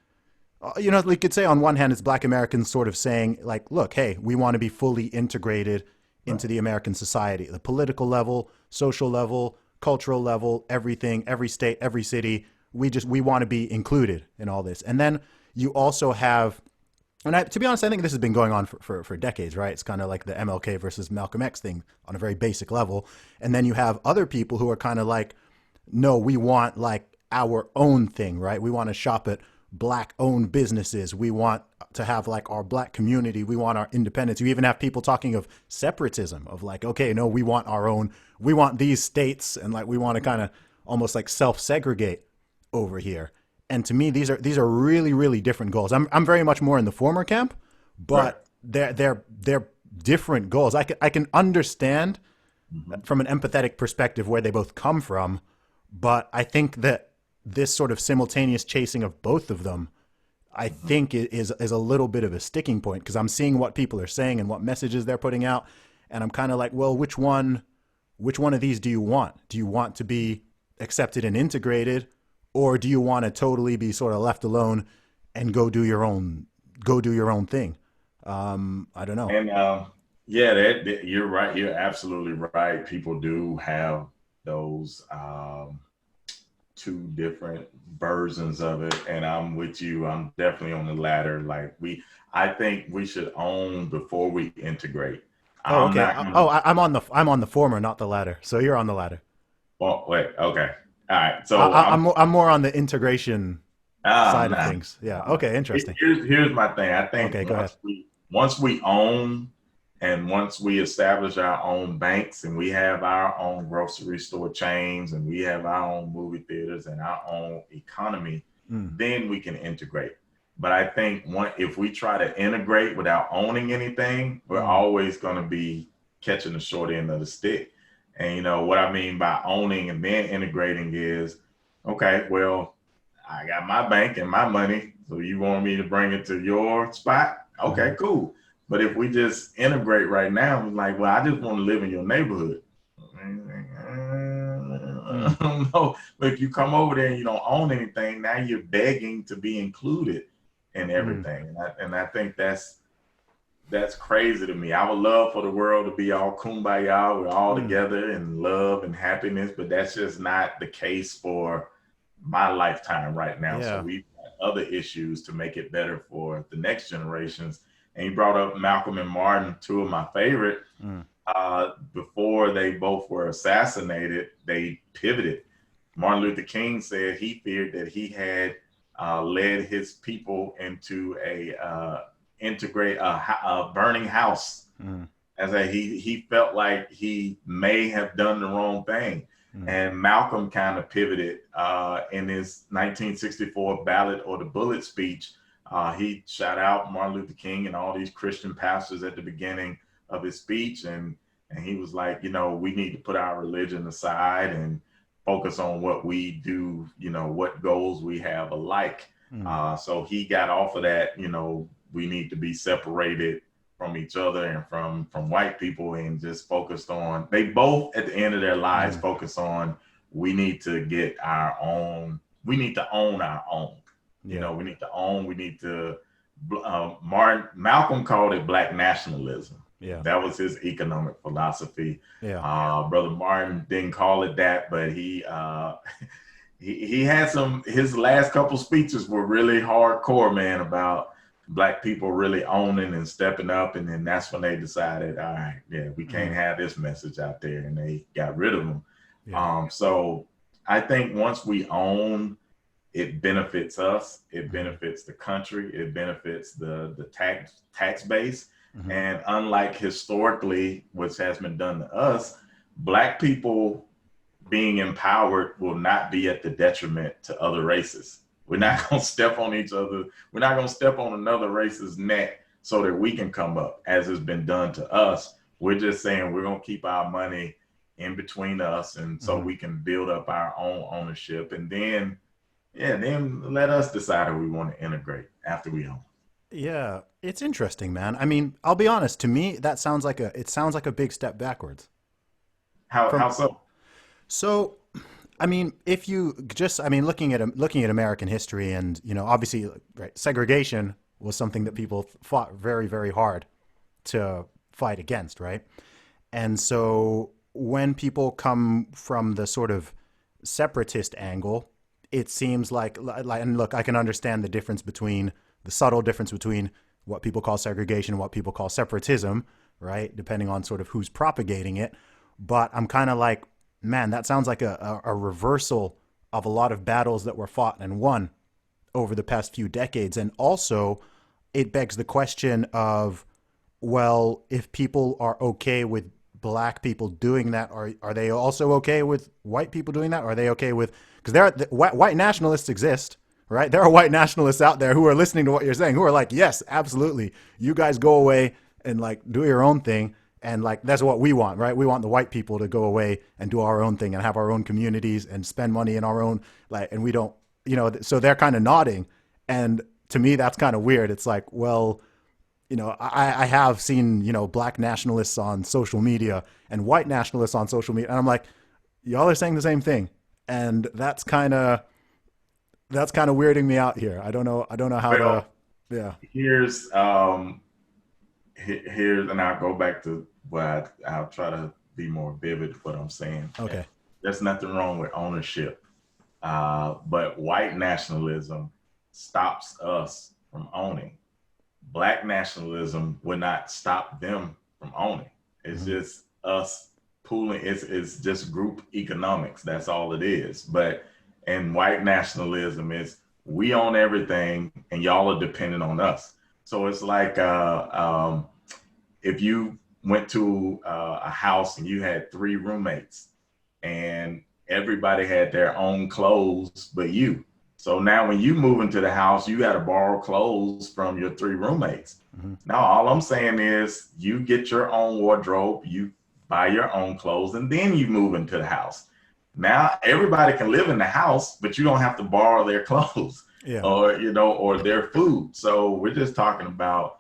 you could say on one hand, it's Black Americans sort of saying like, look, hey, we want to be fully integrated into Right. the American society, the political level, social level, cultural level, everything, every state, every city. We want to be included in all this. And then you also have, and to be honest, I think this has been going on for decades, right? It's kind of like the MLK versus Malcolm X thing on a very basic level. And then you have other people who are kind of like, no, we want like our own thing, right? We want to shop at Black owned businesses. We want to have like our Black community. We want our independence. You even have people talking of separatism, of like, okay, no, we want our own, we want these states, and like we want to kind of almost like self segregate over here. And to me, these are really, really different goals. I'm very much more in the former camp, Right. but they're different goals. I can understand Mhm. from an empathetic perspective where they both come from, but I think that this sort of simultaneous chasing of both of them, I Mhm. think is a little bit of a sticking point, because I'm seeing what people are saying and what messages they're putting out, and I'm kind of like, well, which one of these do you want? Do you want to be accepted and integrated, or do you want to totally be sort of left alone and go do your own thing? I don't know. And yeah, you're right. You're absolutely right. People do have those two different versions of it, and I'm with you. I'm definitely on the latter. I think we should own before we integrate. Oh, I'm okay. not gonna. I'm on the former, not the latter. So you're on the latter. Oh, wait. Okay. All right. I, So I, I'm more on the integration side of nah, things. Yeah. nah. Okay. Interesting. Here's my thing. I think Okay. Go ahead. once we own and once we establish our own banks and we have our own grocery store chains and we have our own movie theaters and our own economy, Mm, then we can integrate. But I think if we try to integrate without owning anything, we're mm, always going to be catching the short end of the stick. And what I mean by owning and then integrating is, okay, well, I got my bank and my money. So you want me to bring it to your spot? mm, Okay, cool. But if we just integrate right now, like, well, I just want to live in your neighborhood. I mm, don't know. But if you come over there and you don't own anything, now you're begging to be included in mm, everything. And I think that's crazy to me. I would love for the world to be all kumbaya, we're all mm. together in love and happiness, but that's just not the case for my lifetime right now. So Yeah. we've got other issues to make it better for the next generations. And you brought up Malcolm and Martin, two of my favorite. Mm, Before they both were assassinated, they pivoted. Martin Luther King said he feared that he had led his people into a burning house, mm, as he felt like he may have done the wrong thing. mm, And Malcolm kind of pivoted in his 1964 Ballot or the Bullet speech. He shout out Martin Luther King and all these Christian pastors at the beginning of his speech, and he was like, we need to put our religion aside and focus on what we do, what goals we have alike. mm, So he got off of that, we need to be separated from each other and from white people, and just focused on, they both at the end of their lives mm. focus on, we need to get our own, we need to own our own. Yeah. We need to Martin Malcolm called it black nationalism. Yeah. That was his economic philosophy. Yeah. Brother Martin didn't call it that, but he had his last couple speeches were really hardcore, man, about black people really owning and stepping up. And then that's when they decided, all right, yeah, we can't Mm, have this message out there. And they got rid of him. yeah. So I think once we own, it benefits us, it Mm, benefits the country, it benefits the tax base. mm, And unlike historically, which has been done to us, black people being empowered will not be at the detriment to other races. We're mm, not going to step on each other. We're not going to step on another race's neck so that we can come up, as has been done to us. We're just saying we're going to keep our money in between us, and so mm. we can build up our own ownership. And then, yeah, then let us decide if we want to integrate after we own. Yeah, it's interesting, man. I mean, I'll be honest, to me that sounds like a it sounds like a big step backwards. How From so? so I mean, if you just I mean looking at American history and, obviously, right, segregation was something that people fought very, very hard to fight against, right? And so when people come from the sort of separatist angle, it seems like, and look, I can understand the difference between the subtle difference between what people call segregation and what people call separatism, right? Depending on sort of who's propagating it. But I'm kind of like, man, that sounds like a reversal of a lot of battles that were fought and won over the past few decades. And also, it begs the question of, well, if people are okay with black people doing that, are they also okay with white people doing that? Are they okay with, because white nationalists exist, right? There are white nationalists out there who are listening to what you're saying, who are like, yes, absolutely, you guys go away and like do your own thing, and like that's what we want, right? We want the white people to go away and do our own thing and have our own communities and spend money in our own, like, and we don't, so they're kind of nodding, and to me that's kind of weird. It's like, well, I have seen, black nationalists on social media and white nationalists on social media. And I'm like, y'all are saying the same thing. And that's kind of weirding me out here. I don't know. I don't know how to, Well, yeah. here's here's, and I'll go back to what I'll try to be more vivid with what I'm saying. Okay. There's nothing wrong with ownership, but white nationalism stops us from owning. Black nationalism would not stop them from owning. It's Mm-hmm. just us pooling. It's just group economics. That's all it is. But and white nationalism is we own everything and y'all are dependent on us. So it's like if you went to a house and you had three roommates and everybody had their own clothes but you. So now when you move into the house, you got to borrow clothes from your three roommates. Mm-hmm. Now, all I'm saying is you get your own wardrobe, you buy your own clothes, and then you move into the house. Now everybody can live in the house, but you don't have to borrow their clothes Yeah. or or their food. So we're just talking about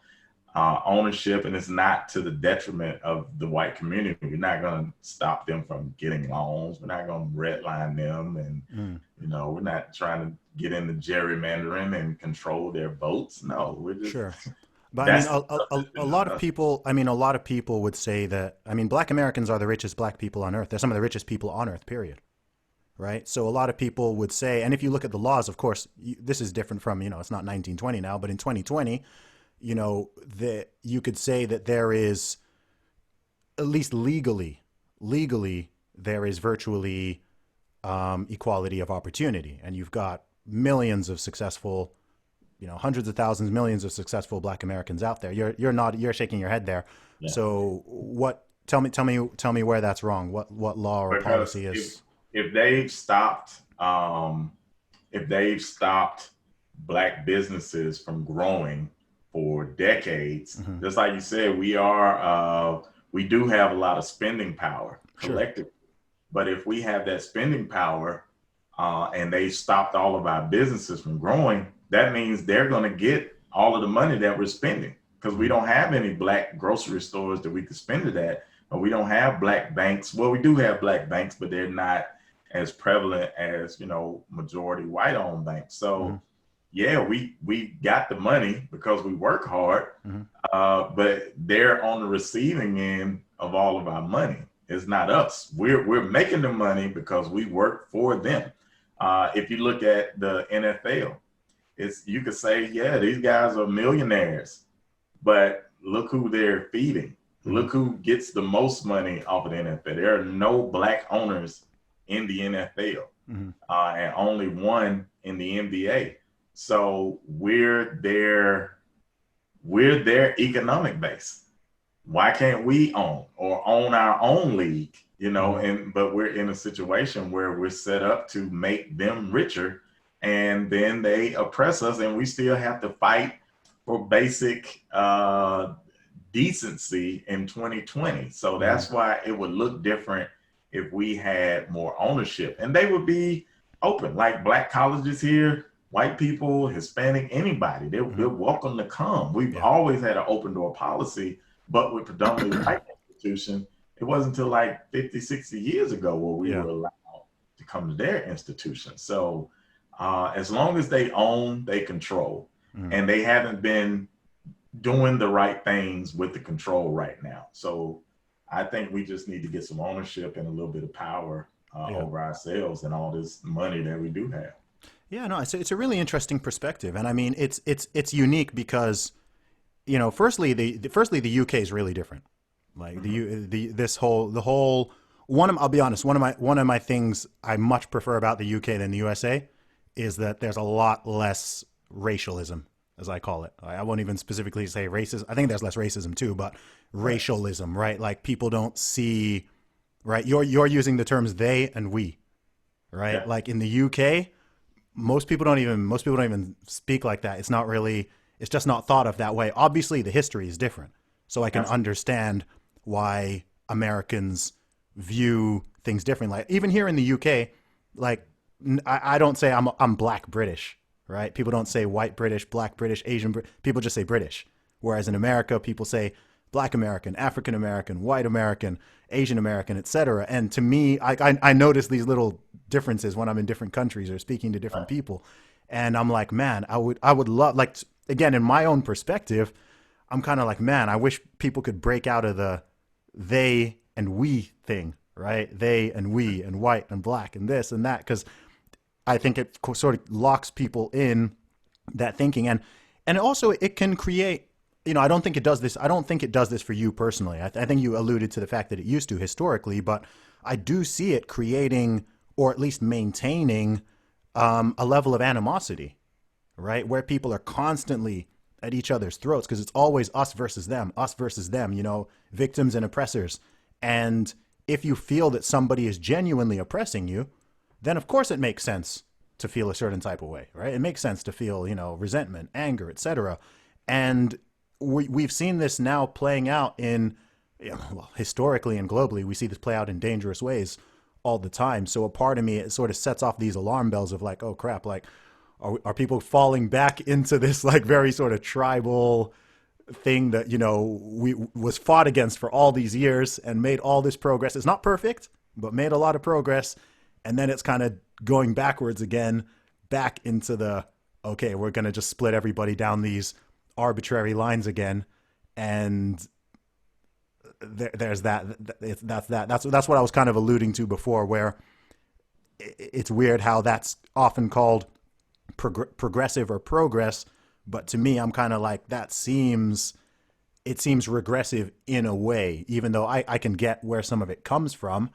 ownership, and it's not to the detriment of the white community. We're not going to stop them from getting loans. We're not going to redline them, and Mm. we're not trying to get into gerrymandering and control their votes. No, we're just Sure. But I mean, that's the stuff that's a been lot done of us. people, I mean, a lot of people would say that, I mean, black Americans are the richest black people on earth. They're some of the richest people on earth, period. Right. So a lot of people would say, and if you look at the laws, of course, this is different from, it's not 1920 now, but in 2020, that you could say that there is, at least legally, there is virtually equality of opportunity. And you've got millions of successful, hundreds of thousands, millions of successful black Americans out there. You're shaking your head there. Yeah, So tell me where that's wrong. What law or because policy if is, if they've stopped if they've stopped black businesses from growing for decades, mhm. just like you said, we do have a lot of spending power Sure. collectively. But if we have that spending power and they stopped all of our businesses from growing, that means they're going to get all of the money that we're spending because we Mhm. don't have any black grocery stores that we could spend it at, or we don't have black banks. Well, we do have black banks, but they're not as prevalent as majority white owned banks. Mhm. So yeah, we got the money because we work hard, Mhm. but they're on the receiving end of all of our money. It's not us. We're making the money because we work for them. If you look at the NFL, you could say, yeah, these guys are millionaires, but look who they're feeding. Mhm. Look who gets the most money off of the NFL. There are no black owners in the NFL, Mhm. and only one in the NBA. So we're their economic base. Why can't we own our own league? Mhm. And but we're in a situation where we're set up to make them richer, and then they oppress us, and we still have to fight for basic decency in 2020. So Mhm. that's why it would look different if we had more ownership, and they would be open. Like black colleges here, white people, Hispanic, anybody. They're welcome to come. We've Yeah. always had an open door policy, but with predominantly white institutions, it wasn't until like 50, 60 years ago where we Yeah. were allowed to come to their institution. So as long as they own, they control. And they haven't been doing the right things with the control right now. So I think we just need to get some ownership and a little bit of power Yeah. over ourselves and all this money that we do have. Yeah, no, it's a really interesting perspective, and I mean, it's unique because, you know, firstly the UK is really different. Like the whole one of, I'll be honest, one of my things I much prefer about the UK than the USA is that there's a lot less racialism, as I call it. I won't even specifically say racism. I think there's less racism too, but Right. racialism, right? Like people don't see, right? You're using the terms they and we, right? Yeah. Like in the UK, most people don't even speak like that. It's not really, it's just not thought of that way. Obviously the history is different, so I can Absolutely. understand why Americans view things differently. Like even here in the UK, like I don't say I'm black British, right? People don't say white British, black British, Asian people just say British. Whereas in America people say black American, African American, white American, Asian American, etc. And to me, I notice these little differences when I'm in different countries or speaking to different Right. people, and I'm like, man, I would love, like, again, in my own perspective, I'm kind of like, man, I wish people could break out of the they and we thing, right? They and we and white and black and this and that, because I think it sort of locks people in that thinking, and also it can create, you know, I don't think it does this. I don't think it does this for you personally. I think you alluded to the fact that it used to historically, but I do see it creating or at least maintaining a level of animosity, right? Where people are constantly at each other's throats because it's always us versus them, you know, victims and oppressors. And if you feel that somebody is genuinely oppressing you, then of course it makes sense to feel a certain type of way, right? It makes sense to feel, you know, resentment, anger, etc. And we've seen this now playing out in, you know, well, historically and globally, we see this play out in dangerous ways all the time. So a part of me, it sort of sets off these alarm bells of like, oh crap, like are people falling back into this like very sort of tribal thing that, you know, we was fought against for all these years and made all this progress. It's not perfect, but made a lot of progress. And then it's kind of going backwards again, back into the, okay, we're going to just split everybody down these arbitrary lines again. And there's that. That's what I was kind of alluding to before, where it's weird how that's often called progressive or progress, but to me, I'm kind of like it seems regressive in a way, even though I can get where some of it comes from.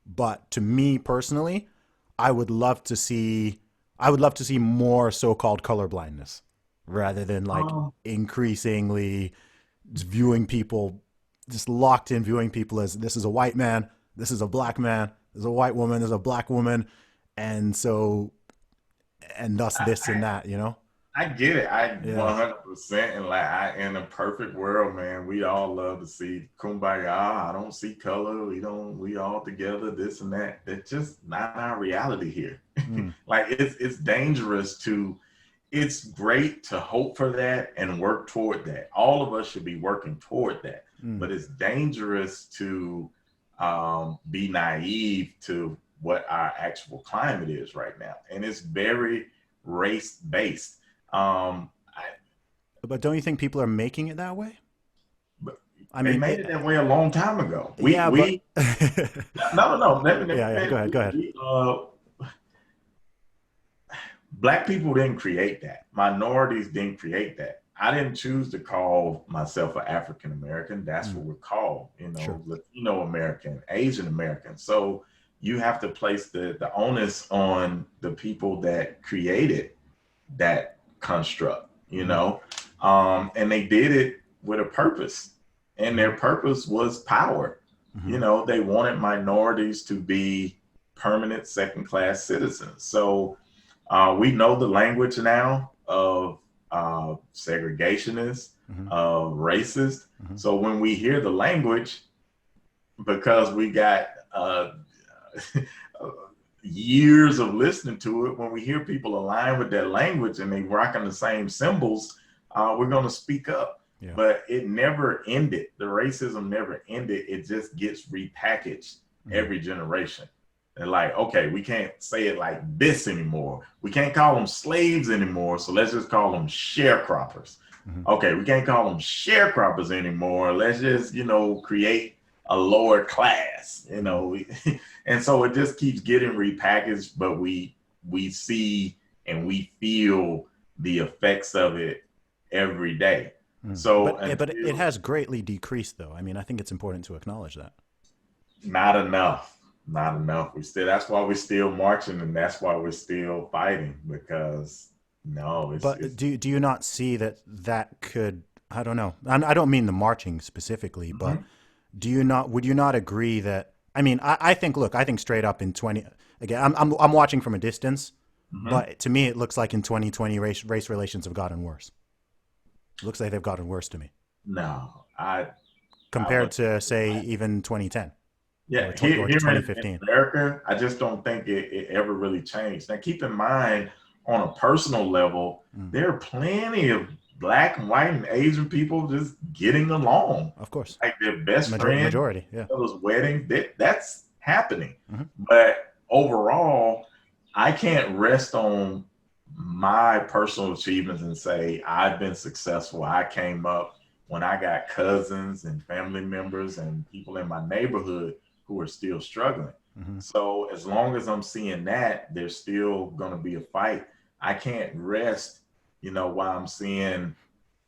But to me personally, I would love to see more so-called colorblindness rather than like Um, increasingly viewing people, just locked in viewing people as this is a white man, this is a black man, there's a white woman, there's a black woman, and so and thus this and that, you know? I get it. I Yeah. 100%. And like, in a perfect world, man, we all love to see kumbaya. I don't see color. We all together, this and that. That's just not our reality here. Mm, Like it's dangerous it's great to hope for that and work toward that. All of us should be working toward that. mm. But it's dangerous to be naive to what our actual climate is right now. And it's very race based. I, But don't you think people are making it that way? but I they mean, made it that way a long time ago. yeah, but No. yeah, yeah. Go ahead, go ahead. Black people didn't create that. Minorities didn't create that. I didn't choose to call myself an African American. That's Mm, what we're called, sure. Latino American, Asian American. So you have to place the onus on the people that created that construct, Hmm. and they did it with a purpose, and Hmm. their purpose was power. Hmm. They wanted minorities to be permanent second class citizens. So we know the language now of segregationist, Hmm. racist. Hmm. So when we hear the language, because we got years of listening to it, when we hear people align with that language and they rocking the same symbols, we're going to speak up. Yeah. But it never ended. The racism never ended. It just gets repackaged every generation. They're like, okay, we can't say it like this anymore. We can't call them slaves anymore. So let's just call them sharecroppers. Okay, we can't call them sharecroppers anymore. Let's just, create a lower class, and so it just keeps getting repackaged, but we see and we feel the effects of it every day. So, but it has greatly decreased, though. I mean, I think it's important to acknowledge that. not enough, not enough. That's why we're still marching, and that's why we're still fighting, because no, But do you not see that could, I don't know. I don't mean the marching specifically, but would you not agree that, I mean, I think, look, I think straight up in 20, again, I'm watching from a distance, but to me, it looks like in 2020, race relations have gotten worse. It looks like they've gotten worse to me. No, compared to, say, even 2010. Yeah, or here in 2015. America, I just don't think it ever really changed. Now, keep in mind, on a personal level, there are plenty of Black and white and Asian people just getting along. Of course. Like their best friend, majority, yeah. Those weddings, that's happening. But overall, I can't rest on my personal achievements and say, I've been successful. I came up when I got cousins and family members and people in my neighborhood who are still struggling. So as long as I'm seeing that, there's still going to be a fight. I can't rest, while I'm seeing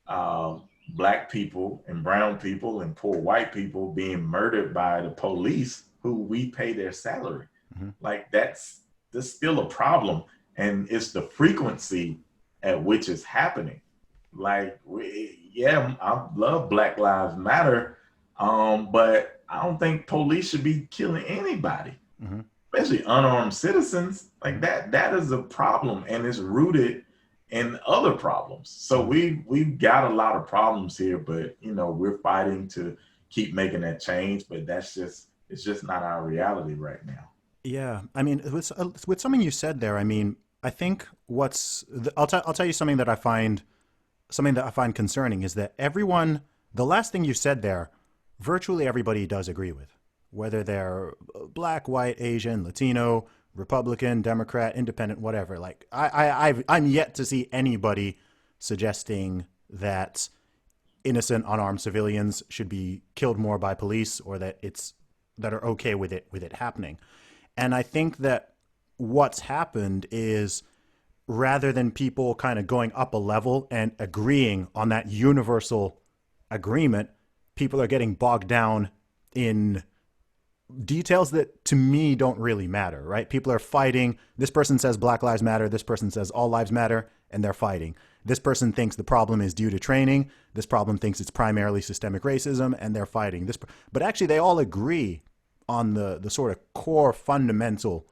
Black people and brown people and poor white people being murdered by the police who we pay their salary. Like that's still a problem. And it's the frequency at which it's happening. Like, I love Black Lives Matter, but I don't think police should be killing anybody, especially unarmed citizens. Like that is a problem, and it's rooted in other problems. So we've got a lot of problems here, but we're fighting to keep making that change. But it's just not our reality right now. Yeah, I mean, with something you said there, I mean, I think I'll tell you something that I find concerning is that the last thing you said there, virtually everybody does agree with, whether they're Black, white, Asian, Latino, Republican, Democrat, Independent, whatever. Like I'm yet to see anybody suggesting that innocent unarmed civilians should be killed more by police, or that are okay with it happening. And I think that what's happened is, rather than people kind of going up a level and agreeing on that universal agreement, people are getting bogged down in details that to me don't really matter, right? People are fighting. This person says Black Lives Matter. This person says all lives matter, and they're fighting. This person thinks the problem is due to training. This problem thinks it's primarily systemic racism, and they're fighting. But actually they all agree on the sort of core fundamental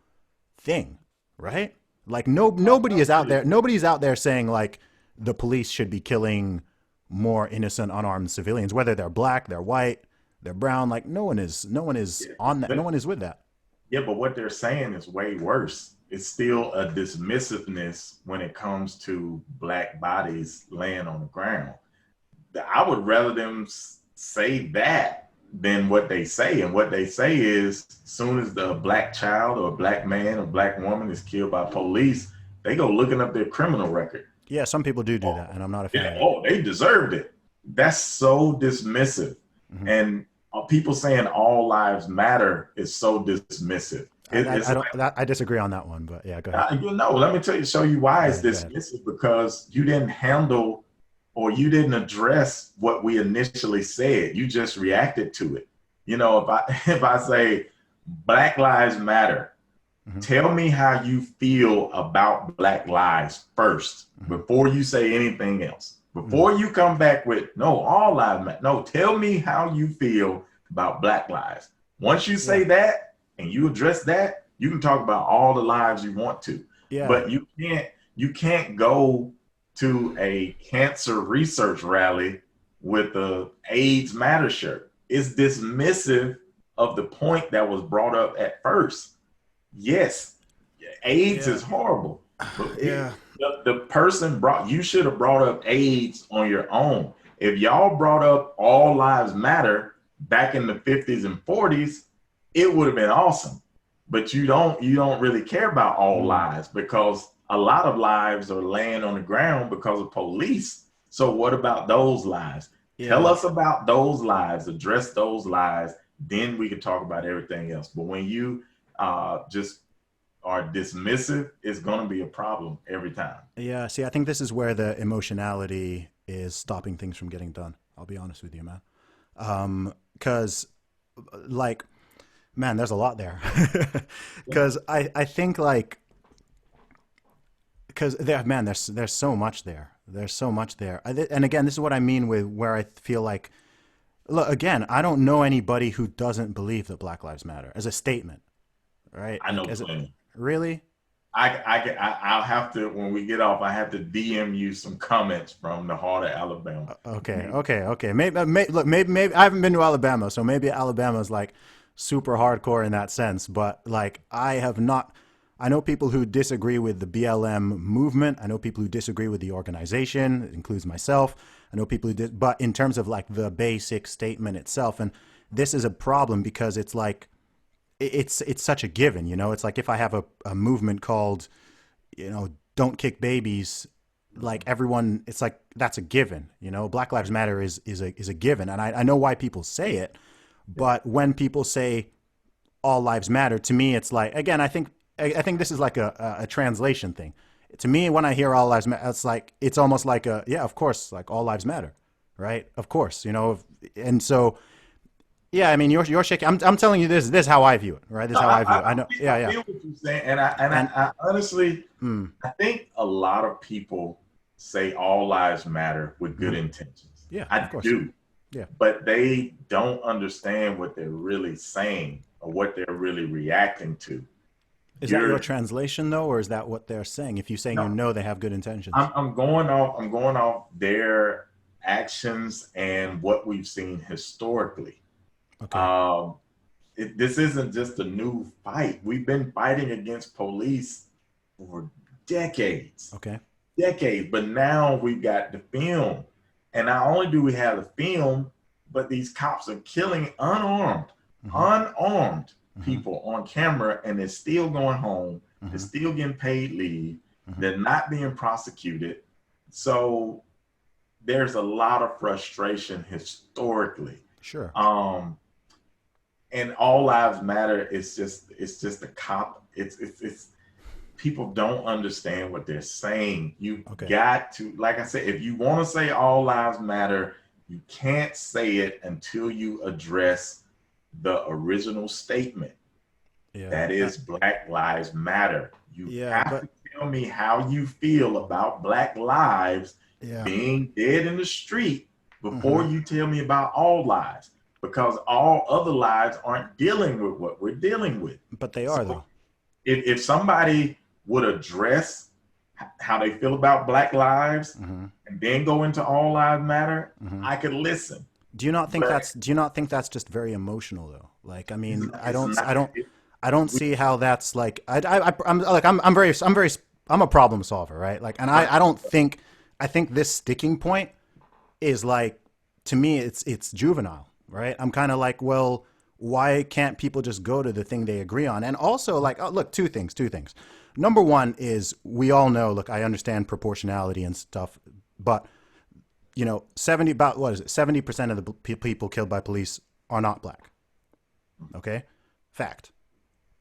thing, right? Like nobody's out there saying like the police should be killing more innocent unarmed civilians, whether they're Black, they're white, they're brown. Like no one is on that. No one is with that. Yeah, but what they're saying is way worse. It's still a dismissiveness when it comes to Black bodies laying on the ground. I would rather them say that than what they say. And what they say is, as soon as the Black child or Black man or Black woman is killed by police, they go looking up their criminal record. Yeah, some people do that, and I'm not a fan. Yeah, oh, they deserved it. That's so dismissive. And people saying all lives matter is so dismissive. I disagree on that one, but yeah, go ahead. Let me show you why it's dismissive, because you didn't handle or you didn't address what we initially said. You just reacted to it. If I say Black Lives Matter, tell me how you feel about Black lives first before you say anything else. Before you come back with, no, all lives matter. No, tell me how you feel about Black lives. Once you say that and you address that, you can talk about all the lives you want to. Yeah. But you can't go to a cancer research rally with a AIDS Matter shirt. It's dismissive of the point that was brought up at first. Yes, AIDS Yeah. is horrible, but Yeah. the person brought, you should have brought up AIDS on your own. If y'all brought up all lives matter back in the 50s and 40s, it would have been awesome. But you don't really care about all Mm. lives because a lot of lives are laying on the ground because of police. So what about those lives? Tell Yeah. us about those lives, address those lives, then we can talk about everything else. But when you just are dismissive, it's going to be a problem every time. Yeah. See, I think this is where the emotionality is stopping things from getting done. I'll be honest with you, man. Because, like, man, there's a lot there. Because I think like because there, man, there's so much there. There's so much there. And again, this is what I mean with where I feel like, look, again, I don't know anybody who doesn't believe that Black Lives Matter as a statement, right? I Like know as a plenty. really. I'll have to, when we get off, I have to DM you some comments from the heart of Alabama. Okay, okay, okay. Look, maybe I haven't been to Alabama, so maybe Alabama's like super hardcore in that sense. But like, I have not. I know people who disagree with the BLM movement. I know people who disagree with the organization. It includes myself. I know people who did, but in terms of like the basic statement itself, and this is a problem because it's like it's such a given. You know, it's like if I have a movement called, don't kick babies, like everyone, it's like that's a given. You know, Black Lives Matter is a given, and I know why people say it, but when people say all lives matter, to me it's like, again, I think this is like a translation thing. To me, when I hear all lives matter, it's like it's almost like a, yeah, of course, like all lives matter, right? Of course, and so yeah, I mean, you're shaking. I'm telling you this. This is how I view it, right? This No, is how I view it. I know. I Yeah, yeah. feel what you're saying, and I And I honestly, mm, I think a lot of people say all lives matter with good mhm. intentions. Yeah, of I course. do, Yeah. but they don't understand what they're really saying or what they're really reacting to. Is that your You're translation though, or is that what they're saying? If you're saying no, they have good intentions. I'm going off their actions and what we've seen historically. Okay. Um, this isn't just a new fight. We've been fighting against police for decades, Okay. decades. But now we've got the film, and not only do we have the film, but these cops are killing Mm-hmm. unarmed Mm-hmm. people on camera, and they're still going home. They're Mm-hmm. still getting paid leave. Mm-hmm. They're not being prosecuted. So there's a lot of frustration historically. Sure. Um, and all lives matter. It's just a cop. It's people don't understand what they're saying. You Okay. got to, like I said, if you want to say all lives matter, you can't say it until you address the original statement. Yeah. That is Black Lives Matter. You Yeah. have to But tell me how you feel about Black lives yeah. being dead in the street before Mm-hmm. you tell me about all lives, because all other lives aren't dealing with what we're dealing with. But they So are though. if somebody would address how they feel about Black lives Mm-hmm. and then go into all lives matter, Mm-hmm. I could listen. But Do you not think that's just very emotional though? Like, I it's, mean, it's not. I don't see how that's like. I'm like, I'm a problem solver, right? Like, and I don't think, I think this sticking point is like, to me, it's juvenile, right? I'm kind of like, well, why can't people just go to the thing they agree on? And also, like, oh, look, two things. Number one is we all know. Look, I understand proportionality and stuff, but 70 about what is it? 70% of the people killed by police are not black. Okay, fact.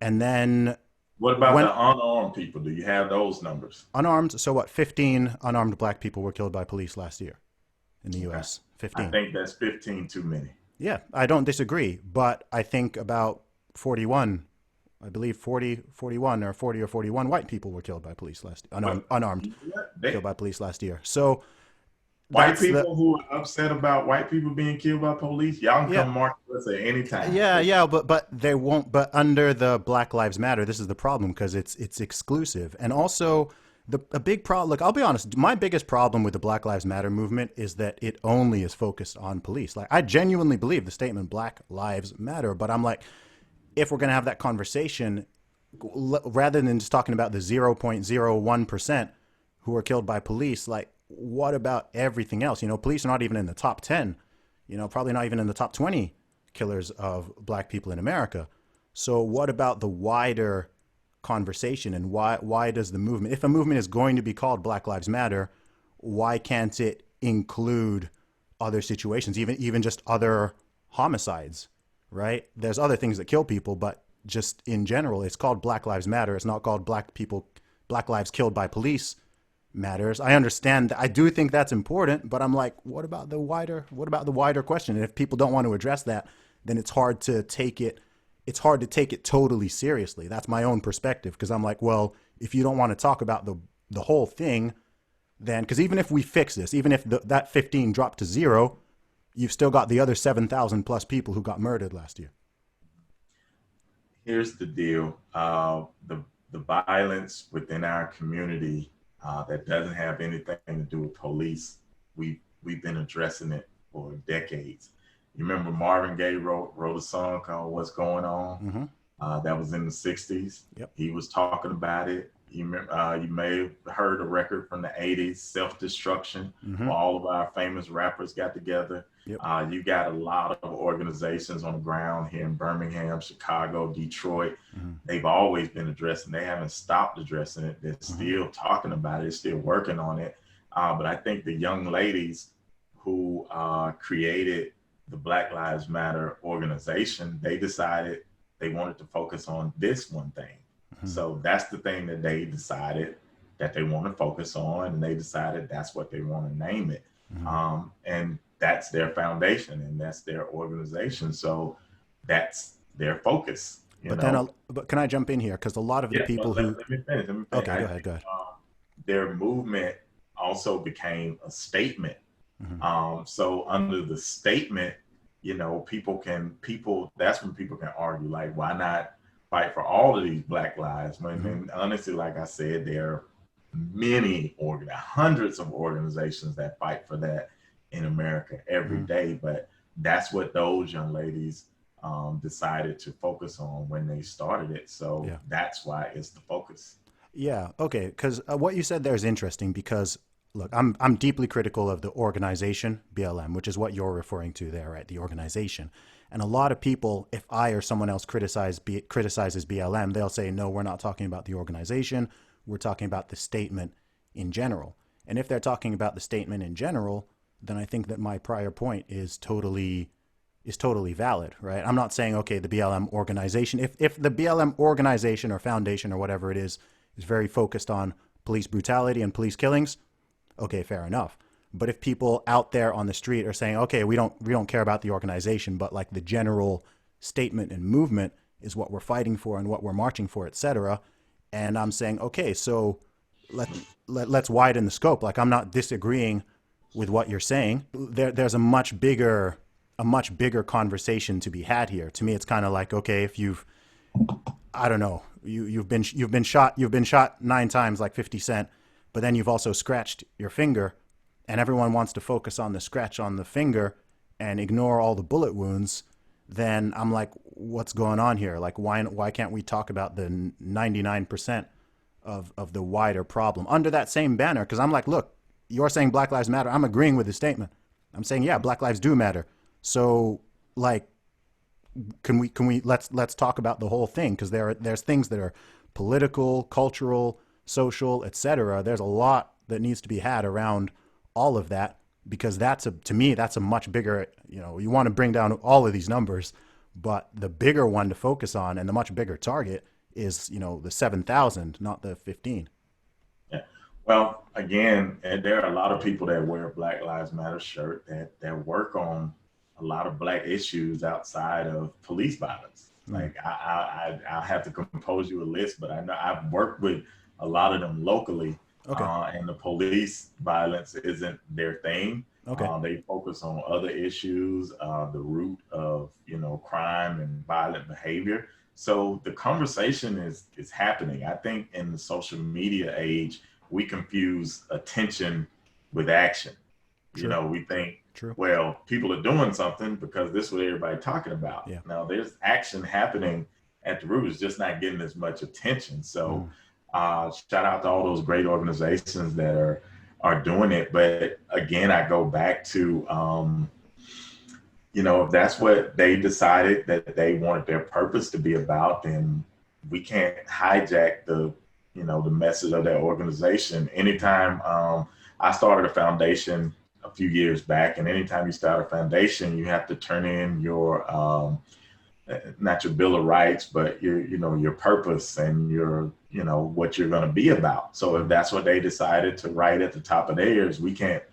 And then What about when the unarmed people? Do you have those numbers? unarmed, so what? 15 unarmed black people were killed by police last year in the Okay. U.S. I 15. think that's 15 too many. Yeah, I don't disagree, but I think about 41, I believe 40, 41 or 40 or 41 white people were killed by police But unarmed, you know what? killed by police last year. So White that's the, people who are upset about white people being killed by police, y'all can yeah, come march with us at any time. yeah, Because yeah, but they won't. But under the Black Lives Matter, this is the problem because it's exclusive, and also a big problem. Look, I'll be honest. My biggest problem with the Black Lives Matter movement is that it only is focused on police. Like, I genuinely believe the statement "Black Lives Matter," but I'm like, if we're gonna have that conversation, rather than just talking about the 0.01% who are killed by police, like what about everything else? You know, police are not even in the top 10, you know, probably not even in the top 20 killers of black people in America. So what about the wider conversation, and why does the movement, if a movement is going to be called Black Lives Matter, why can't it include other situations, even just other homicides, right? There's other things that kill people, but just in general, it's called Black Lives Matter. It's not called Black Lives Killed by Police Matters. I understand. I do think that's important, but I'm like, what about the wider question? And if people don't want to address that, then it's hard to take it. It's hard to take it totally seriously. That's my own perspective, because I'm like, well, if you don't want to talk about the whole thing, then, because even if we fix this, even if that 15 dropped to zero, you've still got the other 7,000 plus people who got murdered last year. Here's the deal: the violence within our community that doesn't have anything to do with police. We've been addressing it for decades. You remember Marvin Gaye wrote a song called "What's Going On." Mm-hmm. That was in the '60s. Yep. He was talking about it. You may have heard a record from the '80s, "Self Destruction," Mm-hmm. where all of our famous rappers got together. Yep. You got a lot of organizations on the ground here in Birmingham, Chicago, Detroit. Mm-hmm. They've always been addressing. They haven't stopped addressing it. They're still talking about it. They're still working on it. But I think the young ladies who created the Black Lives Matter organization, they decided they wanted to focus on this one thing. Mm-hmm. So that's the thing that they decided that they want to focus on, and they decided that's what they want to name it. Mm-hmm. And that's their foundation, and that's their organization. So that's their focus. But can I jump in here? Because a lot of the people let me finish. Okay, go ahead. Their movement also became a statement. Mm-hmm. So under the statement, that's when people can argue, like, why not fight for all of these Black lives? And honestly, like I said, there are hundreds of organizations that fight for that in America every day. But that's what those young ladies decided to focus on when they started it. So that's why it's the focus. Yeah. Okay. Because what you said there is interesting, because look, I'm deeply critical of the organization BLM, which is what you're referring to there, right? The organization. And a lot of people, if I or someone else criticizes BLM, they'll say, no, we're not talking about the organization. We're talking about the statement in general. And if they're talking about the statement in general, then I think that my prior point is totally valid, right? I'm not saying, okay, the BLM organization, if the BLM organization or foundation or whatever it is very focused on police brutality and police killings, okay, fair enough. But if people out there on the street are saying, okay, we don't care about the organization, but like the general statement and movement is what we're fighting for and what we're marching for, etc. And I'm saying, okay, so let's widen the scope. Like, I'm not disagreeing with what you're saying. There's a much bigger conversation to be had here. To me, it's kind of like, okay, if I don't know, you've been shot 9 times like 50 Cent, but then you've also scratched your finger, and everyone wants to focus on the scratch on the finger and ignore all the bullet wounds. Then I'm like, what's going on here? Like, why can't we talk about the 99% of the wider problem under that same banner? Because I'm like, look, you're saying Black Lives Matter. I'm agreeing with the statement. I'm saying, yeah, Black lives do matter. So, like, can we let's talk about the whole thing, because there's things that are political, cultural, social, etc. There's a lot that needs to be had around all of that, because to me that's a much bigger, you want to bring down all of these numbers, but the bigger one to focus on and the much bigger target is the 7,000, not the 15. Yeah. Well, again, and there are a lot of people that wear Black Lives Matter shirt that work on a lot of Black issues outside of police violence. Like, I'll have to compose you a list, but I know I've worked with a lot of them locally. Okay. And the police violence isn't their thing. Okay. They focus on other issues, the root of crime and violent behavior. So the conversation is happening. I think in the social media age, we confuse attention with action. True. We think, true, well, people are doing something because this is what everybody's talking about. Yeah. Now there's action happening at the root is just not getting as much attention. So Mm. shout out to all those great organizations that are doing it. But again, I go back to if that's what they decided that they wanted their purpose to be about, then we can't hijack the message of that organization. Anytime I started a foundation a few years back, and anytime you start a foundation, you have to turn in your not your bill of rights, but your purpose and your what you're going to be about. So if that's what they decided to write at the top of theirs, we can't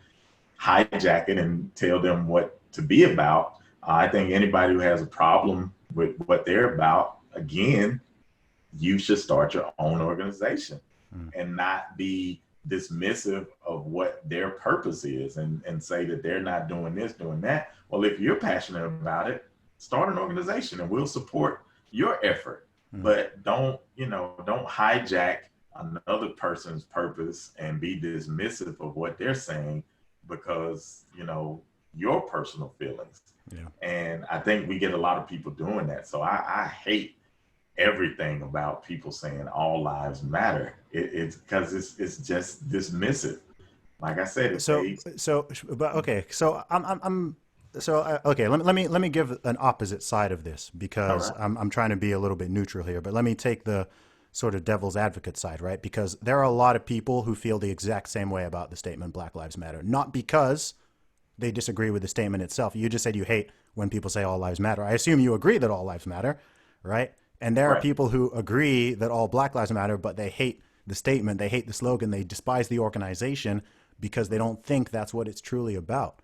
hijack it and tell them what to be about. I think anybody who has a problem with what they're about, again, you should start your own organization and not be dismissive of what their purpose is and say that they're not doing this, doing that. Well, if you're passionate about it, start an organization and we'll support your effort. But don't hijack another person's purpose and be dismissive of what they're saying because, your personal feelings. Yeah. And I think we get a lot of people doing that. So I hate everything about people saying all lives matter. It's because it's just dismissive. Like I said, let me give an opposite side of this because right. I'm trying to be a little bit neutral here, but let me take the sort of devil's advocate side, right? Because there are a lot of people who feel the exact same way about the statement Black Lives Matter, not because they disagree with the statement itself. You just said you hate when people say all lives matter. I assume you agree that all lives matter, right? And there are people who agree that all Black lives matter, but they hate the statement, they hate the slogan, they despise the organization because they don't think that's what it's truly about.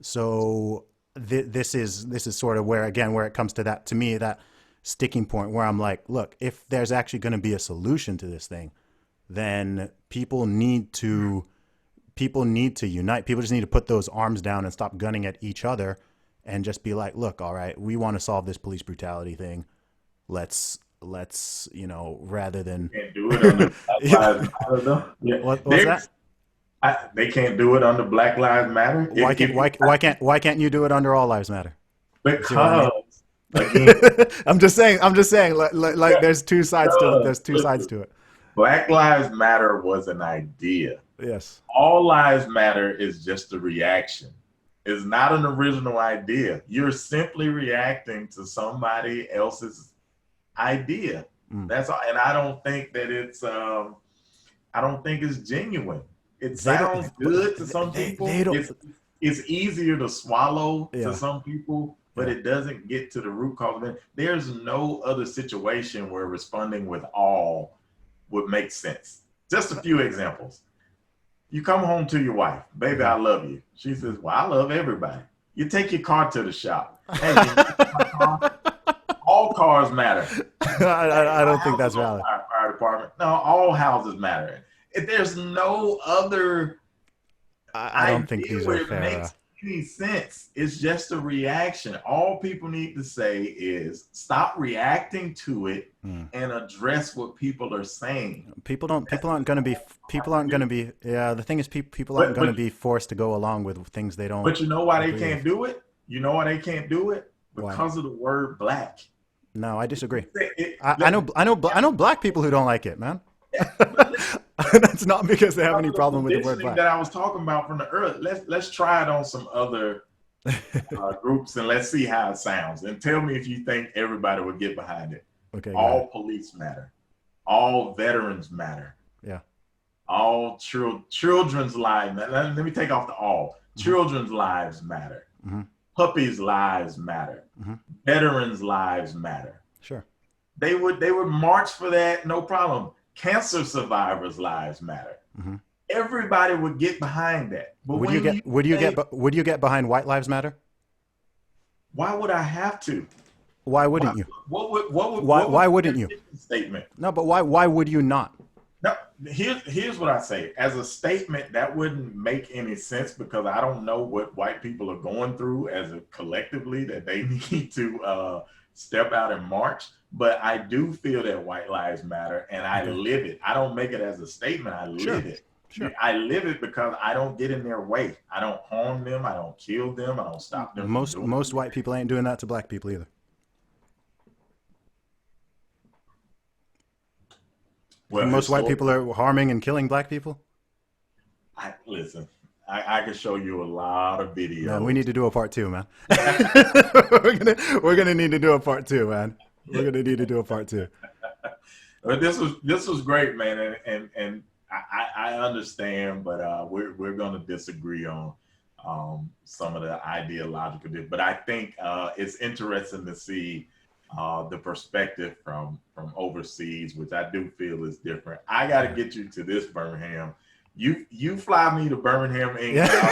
So this is sort of where it comes to that, to me, that sticking point where I'm like, look, if there's actually going to be a solution to this thing, then people need to unite. People just need to put those arms down and stop gunning at each other and just be like, look, all right, we want to solve this police brutality thing. Let's rather than can't do it under Black Lives Matter though. Yeah. What's that? They can't do it under Black Lives Matter. Why can't you do it under All Lives Matter? Because I'm just saying like there's two sides to it. There's two sides to it. Black Lives Matter was an idea. Yes. All Lives Matter is just a reaction. It's not an original idea. You're simply reacting to somebody else's idea. That's all. And I don't think that it's genuine. It sounds good to some people. It's easier to swallow to some people, but it doesn't get to the root cause. There's no other situation where responding with all would make sense. Just a few examples. You come home to your wife, baby, I love you. She says, well, I love everybody. You take your car to the shop. Hey, all cars matter. I don't think that's valid. Fire department. No, all houses matter. If there's no other, I don't think these are fair. Makes any sense. It's just a reaction. All people need to say is stop reacting to it and address what people are saying. People aren't going to be. Yeah, the thing is, people aren't going to be forced to go along with things they don't. But you know why they can't do it? You know why they can't do it? Because of the word black. No, I disagree. I know black people who don't like it, man. That's not because they have any problem with the word black. That I was talking about from the early. Let's try it on some other groups and let's see how it sounds. And tell me if you think everybody would get behind it. Okay. All police matter. All veterans matter. Yeah. All children's lives. Let me take off the all. Children's lives matter. Puppies' lives matter. Veterans' lives matter. Sure. They would march for that, no problem. Cancer survivors' lives matter. Everybody would get behind that. But would you get behind White Lives Matter? Why would I have to? Why wouldn't you? Why wouldn't you? Statement. No, but why would you not? No, here's what I say. As a statement, that wouldn't make any sense because I don't know what white people are going through as a collectively that they need to step out and march. But I do feel that white lives matter, and I live it. I don't make it as a statement. I live it. Sure. I live it because I don't get in their way. I don't harm them. I don't kill them. I don't stop them. Most white people ain't doing that to black people either. You think Well, most white people historically, are harming and killing black people? listen, I can show you a lot of Man, we videos. need to do a part two, man. we're gonna need to do a part two, man. We're gonna need to do a part two. But this was great, man, and I understand, but we're going to disagree on some of the ideological. But I think it's interesting to see the perspective from overseas, which I do feel is different. I got to Yeah. get you to this Birmingham. You fly me to Birmingham, Yeah.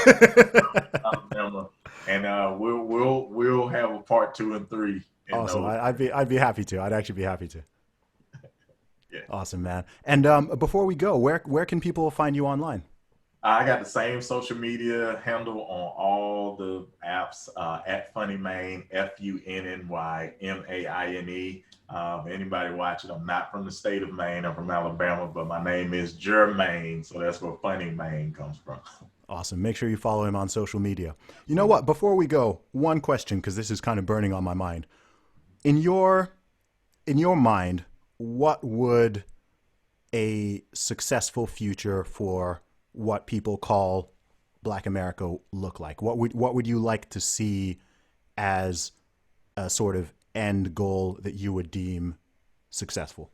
Alabama, and we'll have a part 2 and 3 in Awesome. those. I'd be happy to. I'd actually be happy to. Yeah. Awesome, man. And before we go, where can people find you online? I got the same social media handle on all the apps at FunnyMaine, FunnyMaine. Anybody watching, I'm not from the state of Maine. I'm from Alabama, but my name is Jermaine, so that's where Funny Maine comes from. Awesome. Make sure you follow him on social media. You know what? Before we go, one question, because this is kind of burning on my mind. In your mind, what would a successful future for what people call Black America look like? What would you like to see as a sort of end goal that you would deem successful?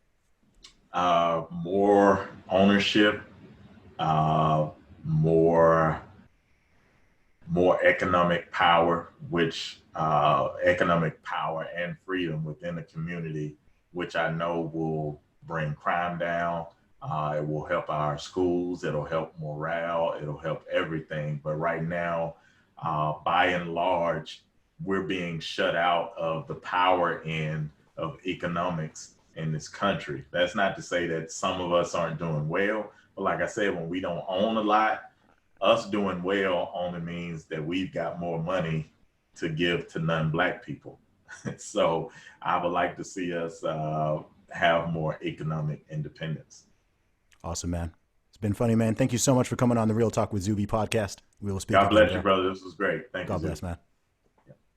More ownership, uh, more economic power, which economic power and freedom within the community, which I know will bring crime down. It will help our schools. It'll help morale. It'll help everything. But right now, by and large, we're being shut out of the power end of economics in this country. That's not to say that some of us aren't doing well. But like I said, when we don't own a lot, us doing well only means that we've got more money to give to non-Black people. So I would like to see us have more economic independence. Awesome, man. It's been funny, man. Thank you so much for coming on the Real Talk with Zuby podcast. We will speak God again, bless you, bro. brother. This was great. Thank you, God Zuby. bless, man.